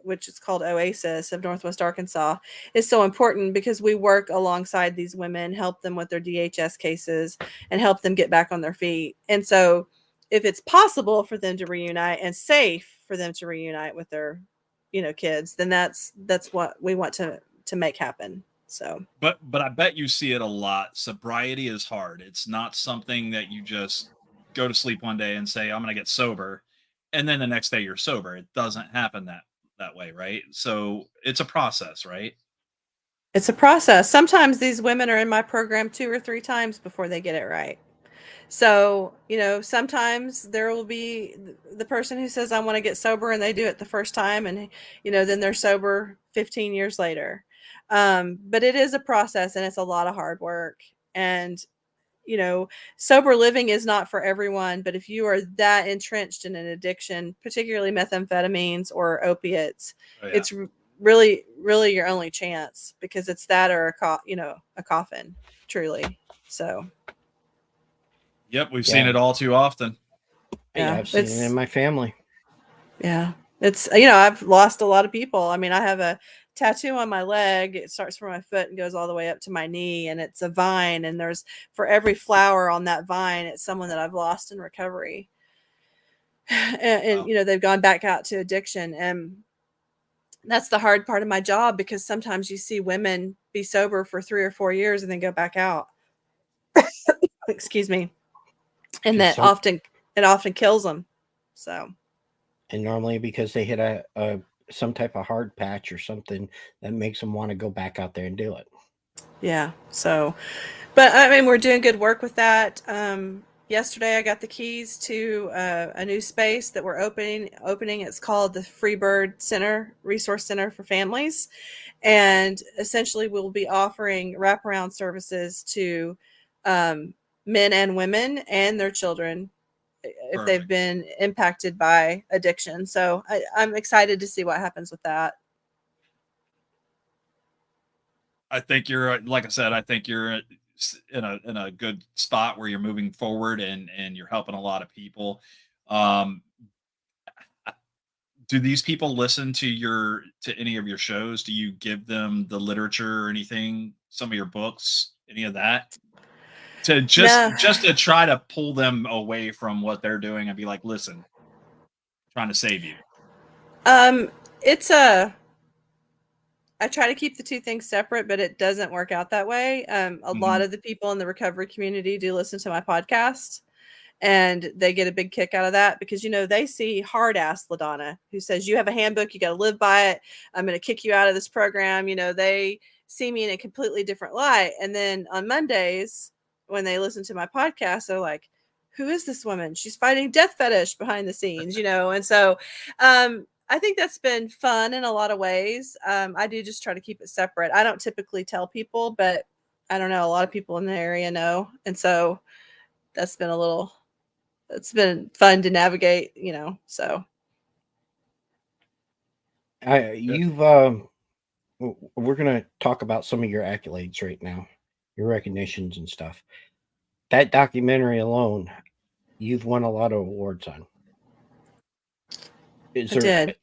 which is called Oasis of Northwest Arkansas, is so important, because we work alongside these women, help them with their DHS cases, and help them get back on their feet. And so if it's possible for them to reunite and safe for them to reunite with their, kids, then that's what we want to make happen. So, But I bet you see it a lot. Sobriety is hard. It's not something that you just go to sleep one day and say, I'm gonna get sober, and then the next day you're sober. It doesn't happen that way, right? So it's a process, right? it's a process. Sometimes these women are in my program 2 or 3 times before they get it right. So, sometimes there will be the person who says, I want to get sober, and they do it the first time, and, then they're sober 15 years later. But it is a process, and it's a lot of hard work. And, sober living is not for everyone. But if you are that entrenched in an addiction, particularly methamphetamines or opiates, Oh yeah. it's really, really your only chance, because it's that or a coffin, truly. So. Yep, we've seen Yeah, it all too often. Yeah, I've seen it in my family. yeah, it's, I've lost a lot of people. I mean, I have a tattoo on my leg. It starts from my foot and goes all the way up to my knee, and it's a vine. And there's, for every flower on that vine, it's someone that I've lost in recovery. And Wow. they've gone back out to addiction. And that's the hard part of my job, because sometimes you see women be sober for 3 or 4 years and then go back out. Excuse me. And Because that often, it often kills them. So. and normally because they hit a some type of hard patch or something that makes them want to go back out there and do it. Yeah. So, but I mean, we're doing good work with that. Yesterday I got the keys to a new space that we're opening. It's called the Freebird Center, Resource Center for Families. And essentially we'll be offering wraparound services to men and women and their children if they've Perfect. been impacted by addiction. So I'm excited to see what happens with that. I think you're like I said, I think you're in a good spot where you're moving forward and you're helping a lot of people. Um, do these people listen to any of your shows? Do you give them the literature or anything, some of your books, any of that? To No. just to try to pull them away from what they're doing and be like, listen, trying to save you. Um, it's a I try to keep the 2 things separate, but it doesn't work out that way. A lot Mhm. of the people in the recovery community do listen to my podcast, and they get a big kick out of that, because, they see hard ass LaDonna who says, you have a handbook, you got to live by it. I'm going to kick you out of this program. They see me in a completely different light. And then on Mondays, when they listen to my podcast, they're like, who is this woman? She's fighting death fetish behind the scenes, And so, I think that's been fun in a lot of ways. I do just try to keep it separate. I don't typically tell people, but I don't know, a lot of people in the area know. And so that's been it's been fun to navigate, so. Yeah. You've we're gonna talk about some of your accolades right now, your recognitions and stuff. That documentary alone, you've won a lot of awards on. Is I there did.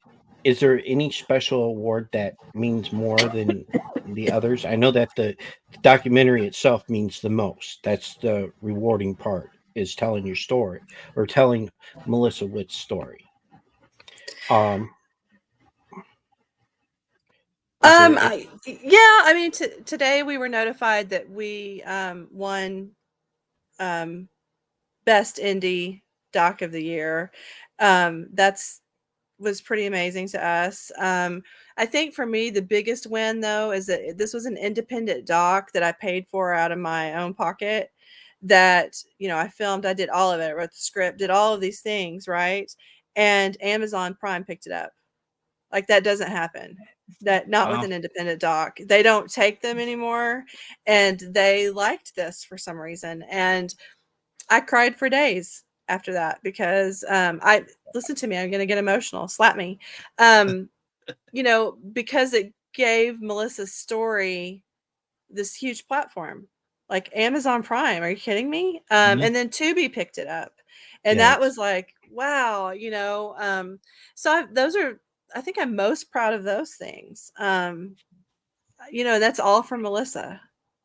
is there any special award that means more than the others? I know that the documentary itself means the most. That's the rewarding part, is telling your story or telling Melissa Witt's story. Um, I mean, today we were notified that we won best indie doc of the year. That's was pretty amazing to us. I think for me, the biggest win though is that this was an independent doc that I paid for out of my own pocket. That I filmed, I did all of it, I wrote the script, did all of these things, right? And Amazon Prime picked it up. Like that doesn't happen. That not with Wow. an independent doc. They don't take them anymore, and they liked this for some reason. And I cried for days after that because I listen to me. I'm going to get emotional. Slap me. Because it gave Melissa's story this huge platform, like Amazon Prime. Are you kidding me? And then Tubi picked it up, and that was like, wow. Those are. I think I'm most proud of those things. That's all from Melissa.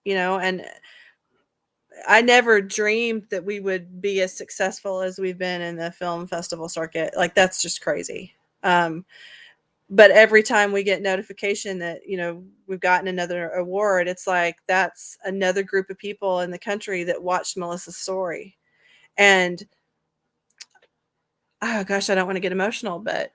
And I never dreamed that we would be as successful as we've been in the film festival circuit. Like that's just crazy. But every time we get notification that, we've gotten another award, it's like, that's another group of people in the country that watched Melissa's story. And oh gosh, I don't want to get emotional, but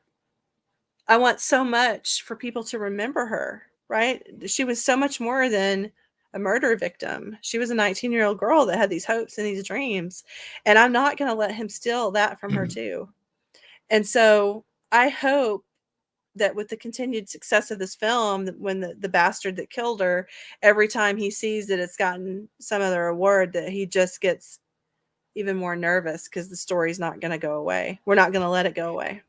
I want so much for people to remember her, right? She was so much more than a murder victim. She was a 19-year-old girl that had these hopes and these dreams. And I'm not going to let him steal that from her too. And so I hope that with the continued success of this film, when the bastard that killed her, every time he sees that it's gotten some other award, that he just gets even more nervous because the story's not going to go away. We're not going to let it go away.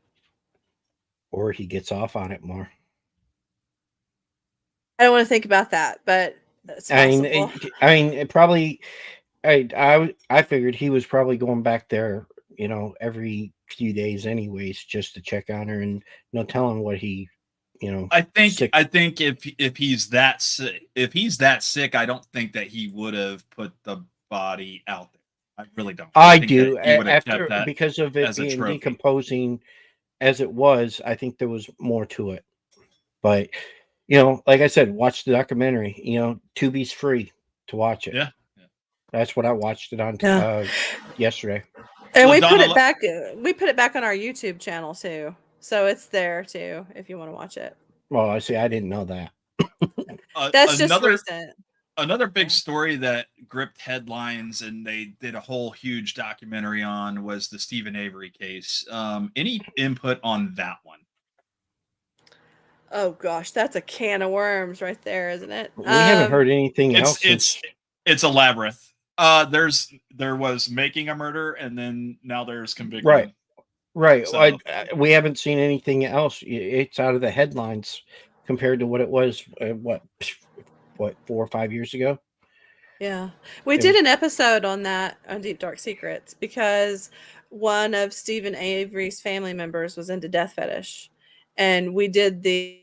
Or he gets off on it more. I don't want to think about that, but it's possible. It probably. I figured he was probably going back there, every few days, anyways, just to check on her and tell him what he, I think if he's that sick, I don't think that he would have put the body out there. I really don't. I do after because of it being decomposing as it was. I think there was more to it, but like I said, watch the documentary. Tubi's free to watch it. Yeah. That's what I watched it on yesterday. And we put it back. We put it back on our YouTube channel too, so it's there too if you want to watch it. Well, I see. I didn't know that. That's just recent. Another big story that gripped headlines and they did a whole huge documentary on was the Stephen Avery case. Any input on that one? Oh gosh, that's a can of worms right there, isn't it? We haven't heard anything else. It's a labyrinth. There was making a murder, and then now there's conviction. Right. So, we haven't seen anything else. It's out of the headlines compared to what it was. What 4 or 5 years ago? Yeah, we did an episode on that on Deep Dark Secrets because one of Stephen Avery's family members was into death fetish, and we did the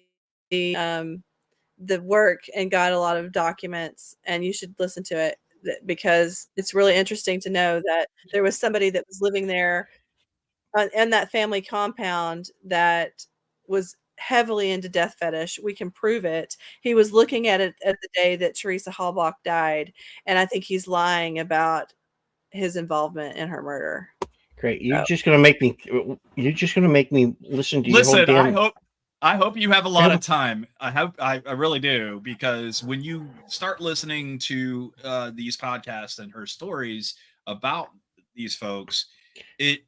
work and got a lot of documents, and you should listen to it because it's really interesting to know that there was somebody that was living there in that family compound that was heavily into death fetish. We can prove it. He was looking at it at the day that Teresa Halbach died, and I think he's lying about his involvement in her murder. Great. You're just gonna make me listen to you. Listen, I hope you have a lot of time. I really do, because when you start listening to these podcasts and her stories about these folks, it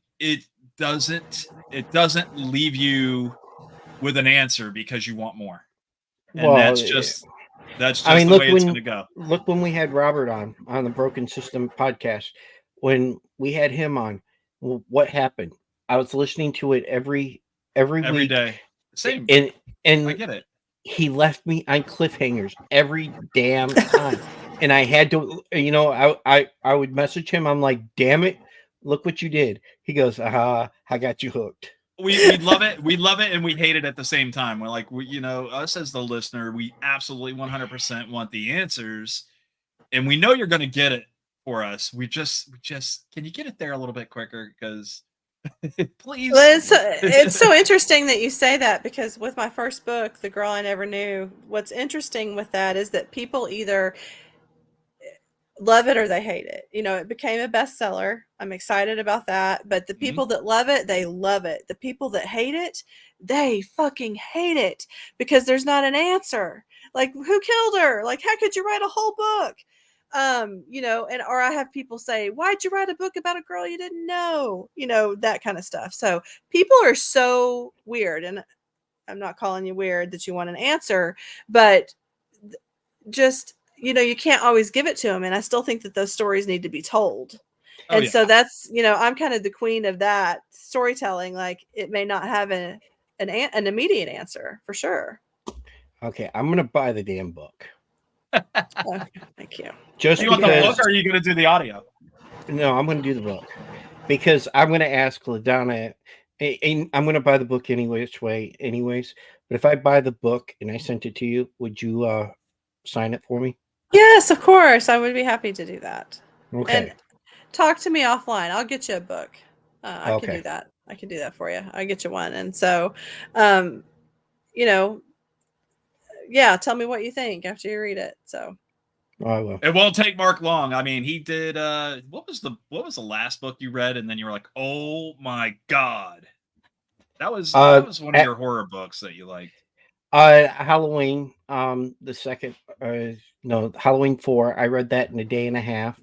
doesn't leave you with an answer because you want more. And that's just the way it's going to go. Look, when we had Robert on the Broken System podcast, when we had him on, what happened? I was listening to it every week. Day. Same. And I get it. He left me on cliffhangers every damn time. And I had to, I would message him. I'm like, damn it, look what you did. He goes, I got you hooked. We love it. We love it and we hate it at the same time. We're like, us as the listener, we absolutely 100% want the answers. And we know you're going to get it for us. We just, can you get it there a little bit quicker? Because Please. Well, it's so interesting that you say that, because with my first book, The Girl I Never Knew, what's interesting with that is that people either love it or they hate it. It became a bestseller. I'm excited about that. But the people that love it, they love it. The people that hate it, they fucking hate it, because there's not an answer. Like, who killed her? Like, how could you write a whole book? Or I have people say, why'd you write a book about a girl you didn't know? That kind of stuff. So people are so weird, and I'm not calling you weird that you want an answer, but just, you can't always give it to them. And I still think that those stories need to be told. Oh, And yeah. so that's, I'm kind of the queen of that storytelling. Like, it may not have an immediate answer for sure. Okay, I'm gonna buy the damn book. Okay, thank you. Just you want the because, book, or are you going to do the audio? no, I'm gonna do the book because I'm gonna ask LaDonna, and I'm gonna buy the book anyways. But if I buy the book and I sent it to you, would you sign it for me? Yes, of course. I would be happy to do that. Okay. And talk to me offline. I'll get you a book. I can Okay. do that. I can do that for you. I'll get you one. And so, yeah, tell me what you think after you read it. So I will. It won't take Mark long. I mean, he did. What was the last book you read, and then you were like, "Oh my god," that was one of your horror books that you liked. Halloween. The second. No, Halloween 4. I read that in a day and a half.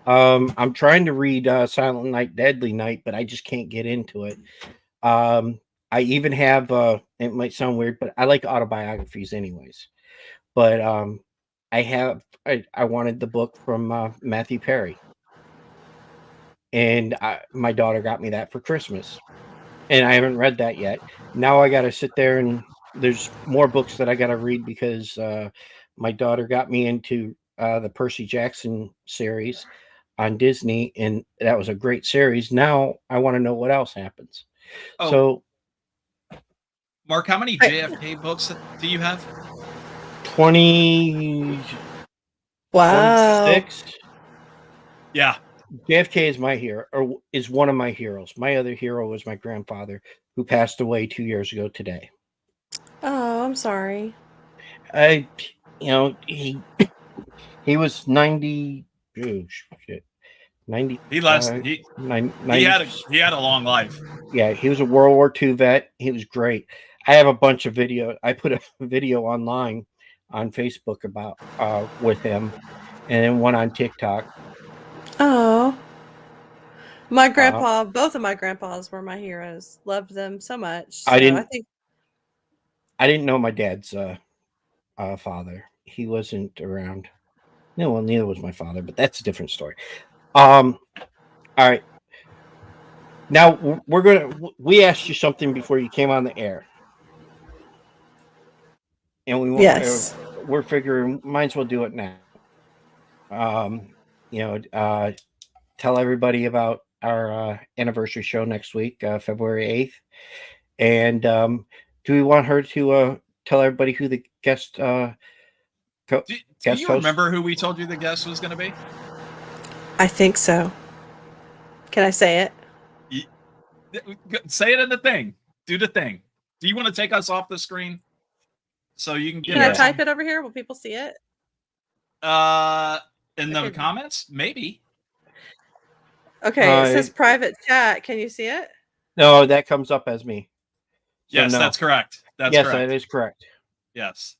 I'm trying to read Silent Night, Deadly Night, but I just can't get into it. I even have. It might sound weird, but I like autobiographies, anyways. But I wanted the book from Matthew Perry, and my daughter got me that for Christmas, and I haven't read that yet. Now I got to sit there, and there's more books that I got to read because my daughter got me into the Percy Jackson series on Disney, and that was a great series. Now I want to know what else happens. Oh. So, Mark, how many JFK books do you have? 20. wow. 26. Yeah. JFK is my hero, or is one of my heroes. My other hero was my grandfather, who passed away 2 years ago today. Oh, I'm sorry. He was 90. Oh, shit. 90. He had a long life. Yeah, he was a World War II vet. He was great. I have a bunch of video. I put a video online on Facebook about with him, and then one on TikTok. Oh, my grandpa, both of my grandpas were my heroes. Loved them so much. So I didn't know my dad's father. He wasn't around. No, well, neither was my father, but that's a different story. All right. Now we asked you something before you came on the air, and we're figuring might as well do it now. Tell everybody about our anniversary show next week, February 8th. And do we want her to tell everybody who the guest do you remember who we told you the guest was going to be? I think so. Can I say it? Say it in the thing. Do the thing. Do you want to take us off the screen so you can Can I type it over here? Will people see it? In the comments, maybe. Okay, it says private chat. Can you see it? No, that comes up as me. So yes, no. That's correct. That's yes, correct. that is correct. Yes,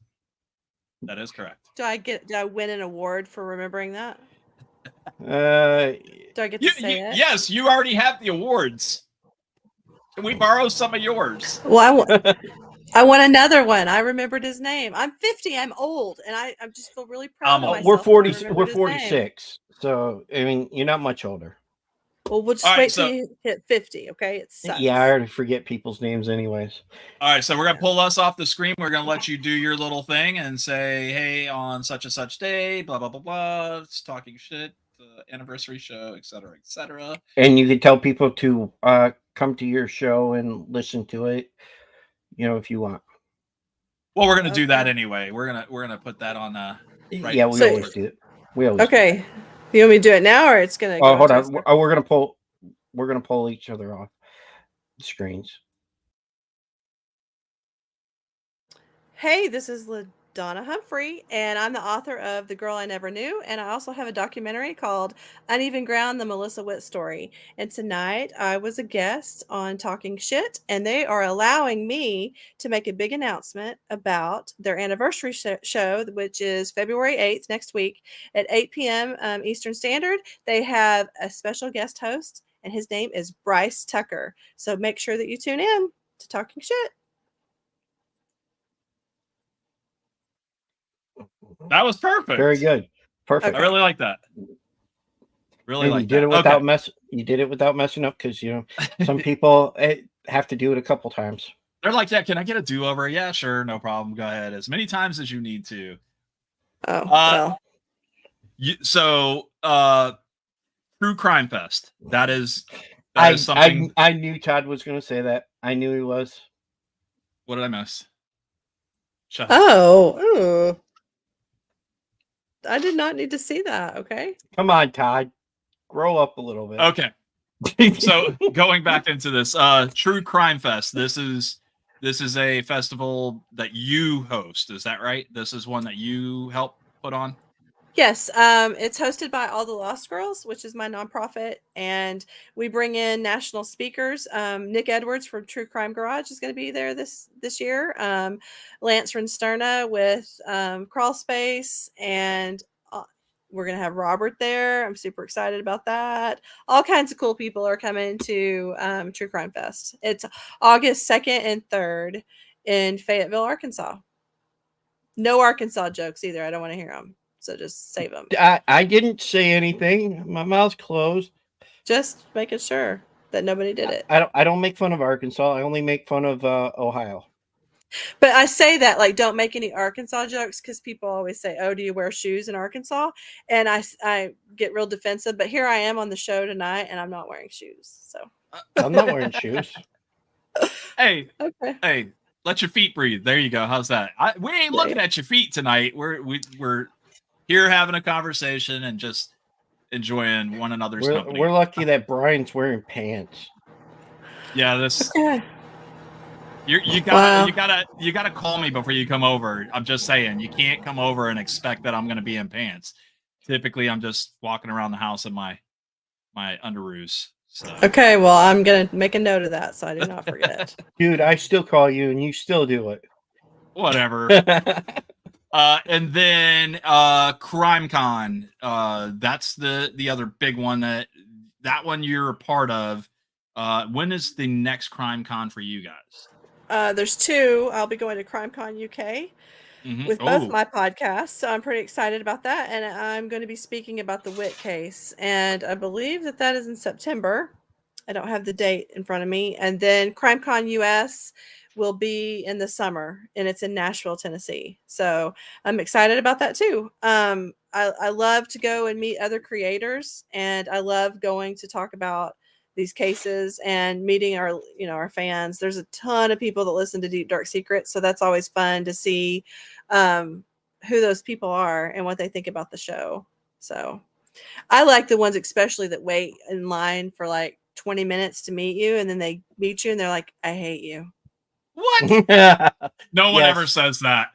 that is correct. Do I win an award for remembering that? Do I get to say it? Yes, you already have the awards. Can we borrow some of yours? Well, I want another one. I remembered his name. I'm 50. I'm old, and I just feel really proud of myself. We're 40. We're 46. So I mean, you're not much older. Well, we'll just wait till you hit 50. Okay, it sucks. Yeah, I already forget people's names, anyways. All right, so we're gonna pull us off the screen. We're gonna let you do your little thing and say, "Hey, on such and such day, blah blah blah blah." It's talking shit, anniversary show, etc., etc. And you can tell people to come to your show and listen to it, if you want. Well, we're gonna do that anyway. We're gonna put that on. Right. Yeah, we always do it. We always. Okay. Do you want me to do it now, or it's gonna? Oh, hold on. We're gonna pull each other off. screens. Hey, this is LaDonna Humphrey, and I'm the author of The Girl I Never Knew, and I also have a documentary called Uneven Ground, the Melissa Witt Story. And tonight I was a guest on Talking Shit, and they are allowing me to make a big announcement about their anniversary show, which is February 8th, next week at 8 p.m. Eastern Standard. They have a special guest host, and his name is Bryce Tucker. So make sure that you tune in to Talking Shit. That was perfect. Very good. Perfect. I really like that. Really And like you did that. it without Okay. You did it without messing up, because some people have to do it a couple times. They're like, yeah, can I get a do-over? Yeah, sure, no problem. Go ahead, as many times as you need to. Oh, well. So, True Crime Fest. That is something. I knew Todd was going to say that. I knew he was. What did I miss? Shut up. Oh, I did not need to see that. Okay. Come on, Todd. Grow up a little bit. Okay. So going back into this, True Crime Fest. This is a festival that you host. Is that right? This is one that you help put on. Yes, it's hosted by All the Lost Girls, which is my nonprofit, and we bring in national speakers. Nick Edwards from True Crime Garage is going to be there this year. Lance Rensterna with Crawl Space, and we're going to have Robert there. I'm super excited about that. All kinds of cool people are coming to True Crime Fest. It's August 2nd and 3rd in Fayetteville, Arkansas. No Arkansas jokes either. I don't want to hear them. So just save them. I didn't say anything. My mouth's closed. Just making sure that nobody did it. I don't make fun of Arkansas. I only make fun of Ohio. But I say that, like, don't make any Arkansas jokes, because people always say, oh, do you wear shoes in Arkansas? And I get real defensive. But here I am on the show tonight, and I'm not wearing shoes. So I'm not wearing shoes. Hey, okay. Hey, let your feet breathe. There you go. How's that? We ain't looking at your feet tonight. We're here having a conversation and just enjoying one another's company. We're lucky that Brian's wearing pants. Yeah, this. Yeah. You gotta call me before you come over. I'm just saying, you can't come over and expect that I'm gonna be in pants. Typically, I'm just walking around the house in my underoos. So. Okay, well, I'm gonna make a note of that so I do not forget. Dude, I still call you, and you still do it. Whatever. And then CrimeCon. That's the other big one that one you're a part of. When is the next CrimeCon for you guys? There's two. I'll be going to CrimeCon UK with both my podcasts, so I'm pretty excited about that. And I'm going to be speaking about the Witt case, and I believe that is in September. I don't have the date in front of me. And then CrimeCon US will be in the summer, and it's in Nashville, Tennessee. So I'm excited about that too. I love to go and meet other creators, and I love going to talk about these cases and meeting our fans. There's a ton of people that listen to Deep Dark Secrets, so that's always fun to see who those people are and what they think about the show. So I like the ones especially that wait in line for like 20 minutes to meet you, and then they meet you and they're like, I hate you. What? No one ever says that.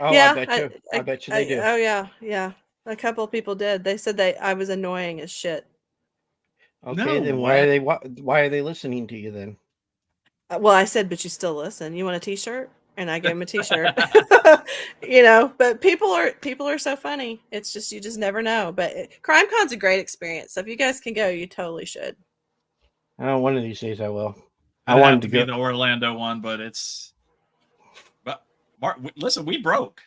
Oh, yeah, I bet you they do. Oh yeah. A couple of people did. They said I was annoying as shit. Okay, then why are they listening to you then? Well, I said, but you still listen. You want a t-shirt? And I gave him a t-shirt. But people are so funny. It's just, you just never know. But CrimeCon's a great experience. So if you guys can go, you totally should. One of these days I will. I wanted to be the Orlando one, but Mark, listen, we broke.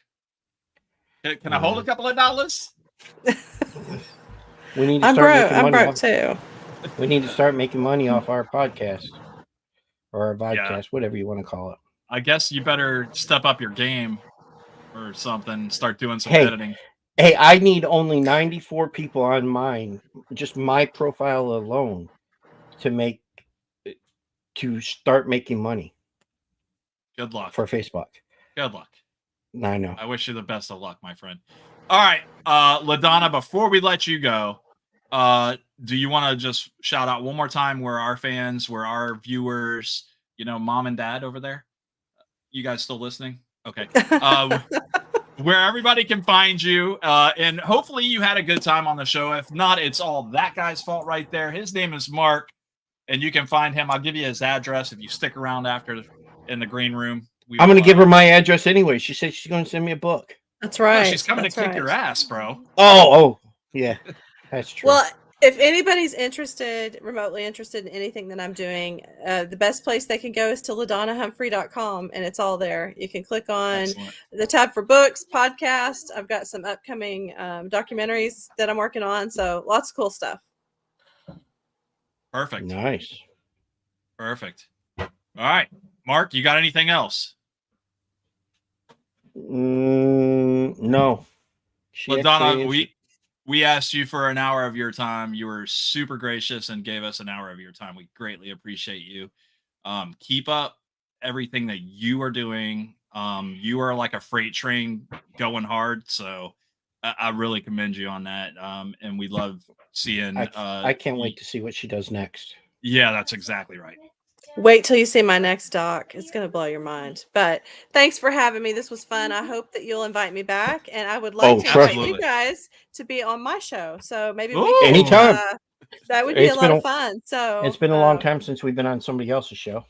Can I hold a couple of dollars? We need to start I'm broke too. We need to start making money off our podcast or our podcast, whatever you want to call it. I guess you better step up your game or something. Start doing some editing. Hey, I need only 94 people on mine, just my profile alone, to start making money. Good luck for Facebook. Good luck. I know. I wish you the best of luck, my friend. All right, LaDonna. Before we let you go, do you want to just shout out one more time where our fans, where our viewers, mom and dad over there? You guys still listening? Okay. Where everybody can find you. And hopefully you had a good time on the show. If not, it's all that guy's fault right there. His name is Mark, and you can find him. I'll give you his address if you stick around after in the green room. I'm going to give her my address anyway. She said she's going to send me a book. That's right. No, she's coming to kick your ass, bro. Oh, yeah. That's true. Well, if anybody's remotely interested in anything that I'm doing, the best place they can go is to LaDonnaHumphrey.com, and it's all there. You can click on the tab for books, podcast. I've got some upcoming documentaries that I'm working on, so lots of cool stuff. Perfect. Nice. Perfect. All right. Mark, you got anything else? No. LaDonna, we asked you for an hour of your time. You were super gracious and gave us an hour of your time. We greatly appreciate you. Keep up everything that you are doing. You are like a freight train going hard. So I really commend you on that. And we love seeing. I can't wait to see what she does next. Yeah, that's exactly right. Wait till you see my next doc. It's going to blow your mind. But thanks for having me. This was fun. I hope that you'll invite me back. And I would like to invite you guys to be on my show. So maybe we can, anytime. That would be a lot of fun. So it's been a long time since we've been on somebody else's show.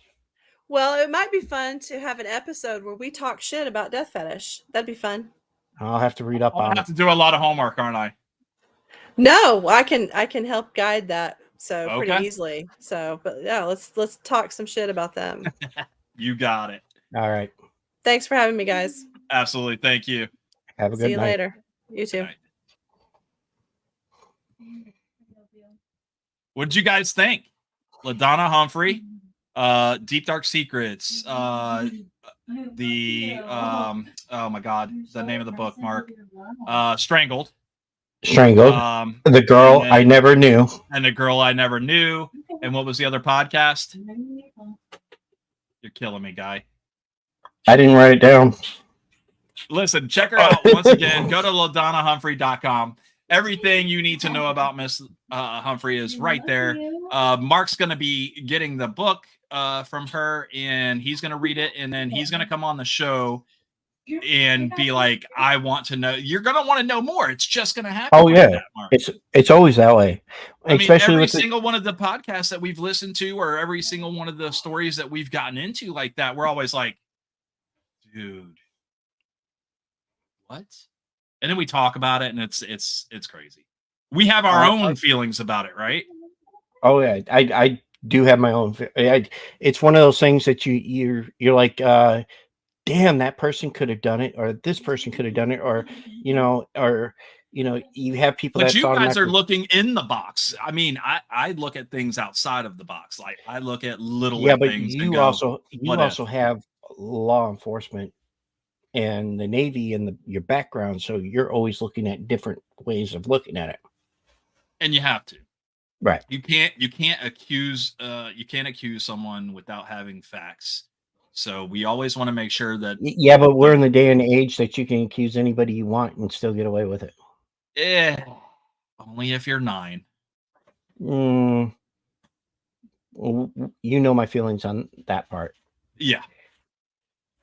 Well, it might be fun to have an episode where we talk shit about Death Fetish. That'd be fun. I'll have to read up on it. I have to do a lot of homework, aren't I? No, I can help guide that. So pretty easily. So, but yeah, let's talk some shit about them. You got it. All right. Thanks for having me, guys. Absolutely. Thank you. Have a good night. See you later. You too. What did you guys think? LaDonna Humphrey, Deep Dark Secrets, oh my God, the name of the book, Mark, Strangled. The Girl I Never Knew. And The Girl I Never Knew. And what was the other podcast? You're killing me, guy. I didn't write it down. Listen, check her out once again. Go to LaDonnaHumphrey.com. Everything you need to know about Miss Humphrey is right there. Mark's going to be getting the book from her, and he's going to read it, and then he's going to come on the show and be like, I want to know. You're going to want to know more. It's just going to happen. Oh, yeah. It's always that way. Especially every single one of the podcasts that we've listened to, or every single one of the stories that we've gotten into like that, we're always like, dude, what? And then we talk about it, and it's crazy. We have our own feelings about it, right? Oh, yeah. I do have my own. It's one of those things that you're like, damn, that person could have done it, or this person could have done it, or you have people. But you guys are looking in the box. I mean, I look at things outside of the box. Like I look at little things. You also have law enforcement and the Navy and your background, so you're always looking at different ways of looking at it. And you have to. Right. You can't accuse someone without having facts. So we always want to make sure that. Yeah, but we're in the day and age that you can accuse anybody you want and still get away with it. Only if you're 9. You know my feelings on that part. Yeah.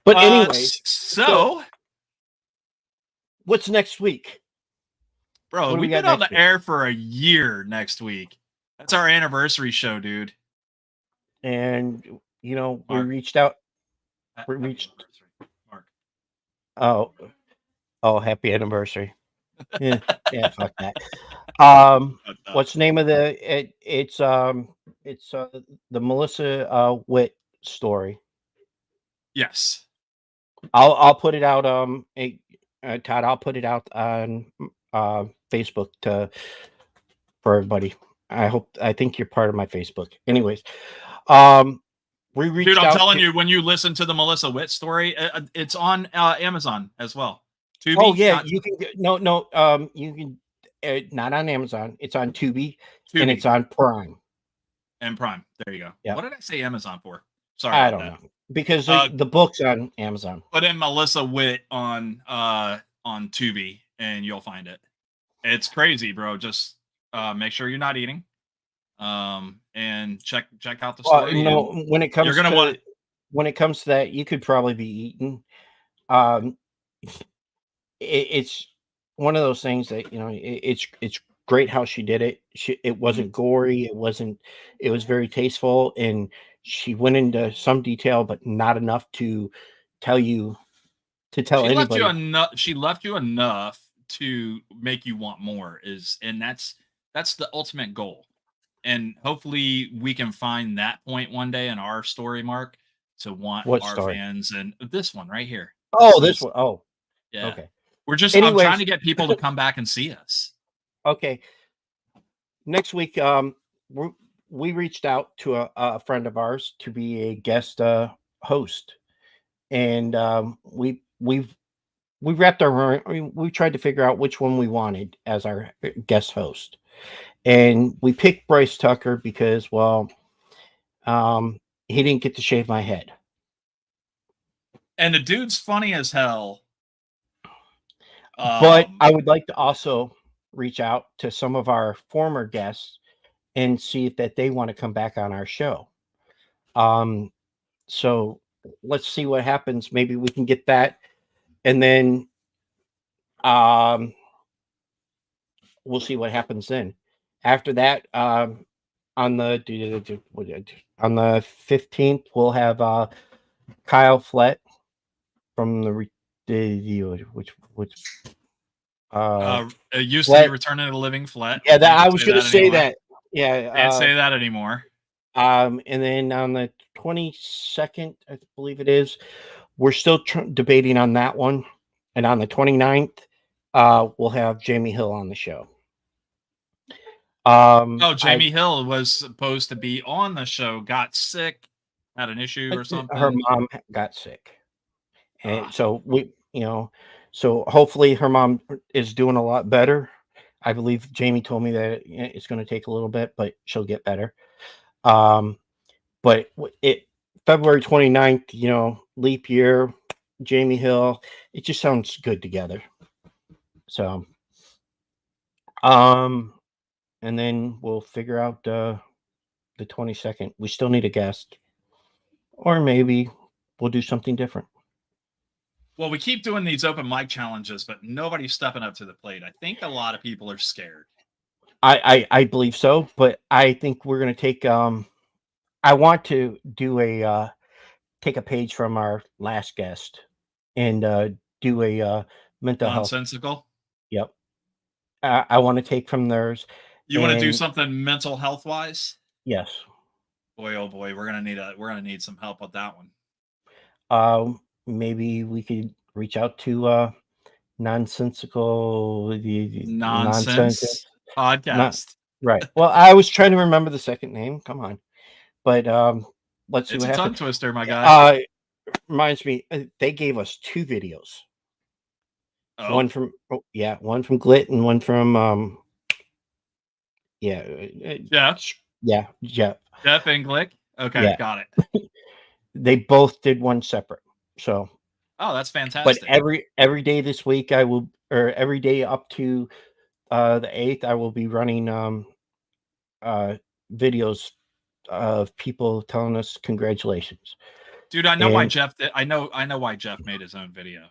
But anyway, so what's next week? Bro, we've been on the air for a year next week. That's our anniversary show, dude. And Mark. we reached out. Mark. Oh, happy anniversary. Yeah, fuck that. What's the name of it's the Melissa Witt story. Yes. I'll put it out Todd, I'll put it out on Facebook for everybody. I think you're part of my Facebook. Anyways, we reached Dude, I'm out telling you, when you listen to the Melissa Witt story, it's on Amazon as well. Tubi, oh yeah, you can you can not on Amazon. It's on Tubi. And it's on Prime. And Prime. There you go. Yeah. What did I say Amazon for? Sorry, I don't know, because the book's on Amazon. Put in Melissa Witt on Tubi, and you'll find it. It's crazy, bro. Just make sure you're not eating. and check out the story. And when it comes you're gonna want when it comes to that, you could probably be eaten. Um, it's one of those things that it's great how she did it. It wasn't gory. It was very tasteful, and she went into some detail, but not enough to tell she left you anybody. enough. She left you enough to make you want more. And that's the ultimate goal. And hopefully we can find that point one day in our story, Mark, to want What our story? fans and this one right here. Oh, this one. Oh, Yeah. okay. I'm trying Anyways, to get people to come back and see us. okay. Next week, we reached out to a friend of ours to be a guest host, and we wrapped our. We tried to figure out which one we wanted as our guest host, and we picked Bryce Tucker because, well, he didn't get to shave my head. And the dude's funny as hell. But I would like to also reach out to some of our former guests and see if that they want to come back on our show. So let's see what happens. Maybe we can get that, and then we'll see what happens then. After that, on the 15th, we'll have Kyle Flett from which it used to Flett. be Returning to the Living Flett. Yeah, I was going to say that. Yeah, can't say that anymore. And then on the 22nd, I believe it is, we're still debating on that one. And on the 29th, we'll have Jamie Hill on the show. Jamie Hill was supposed to be on the show, got sick, had an issue or something. Her mom got sick. And so so hopefully her mom is doing a lot better. I believe Jamie told me that it's going to take a little bit, but she'll get better. But February 29th, leap year, Jamie Hill, it just sounds good together. So, and then we'll figure out the 22nd. We still need a guest, or maybe we'll do something different. Well, we keep doing these open mic challenges, but nobody's stepping up to the plate. I think a lot of people are scared. I believe so, but I think we're going to take. I want to do take a page from our last guest and do a mental nonsensical health. Yep. I want to take from theirs. You want to do something mental health wise? Yes. Boy, oh boy, we're gonna need some help with that one. Maybe we could reach out to nonsensical nonsense podcast. Right. Well, I was trying to remember the second name. Come on. But let's see it's what a happens. tongue twister, my guy. Reminds me, they gave us 2 videos. Oh. One from Glit and one from Jeff. Yeah, Jeff. Jeff and Glick. Okay, Yeah. got it. They both did one separate. So. Oh, that's fantastic. But every day this week every day up to the 8th, I will be running videos of people telling us congratulations. Dude, I know why Jeff I know why Jeff made his own video.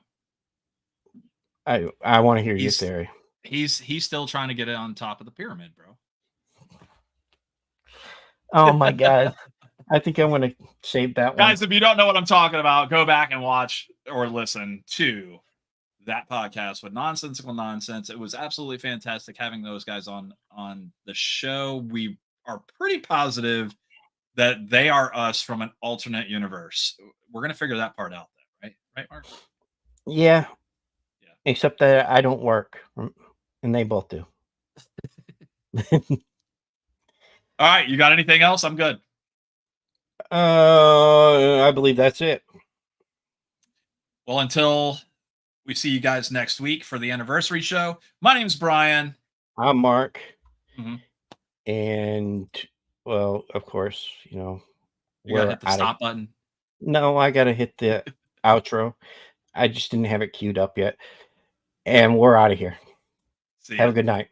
I want to hear your theory. He's still trying to get it on top of the pyramid, bro. Oh my god. I think I'm going to save that one. Guys, if you don't know what I'm talking about, go back and watch or listen to that podcast with Nonsensical Nonsense. It was absolutely fantastic having those guys on the show. We are pretty positive that they are us from an alternate universe. We're going to figure that part out, though, right? Right, Mark? Yeah. Except that I don't work, and they both do. All right. You got anything else? I'm good. I believe that's it. Well, until we see you guys next week for the anniversary show, my name's Brian. I'm Mark. Mm-hmm. And, well, of course, you gotta hit the stop button. No, I gotta hit the outro. I just didn't have it queued up yet. And we're out of here. See ya. Have a good night.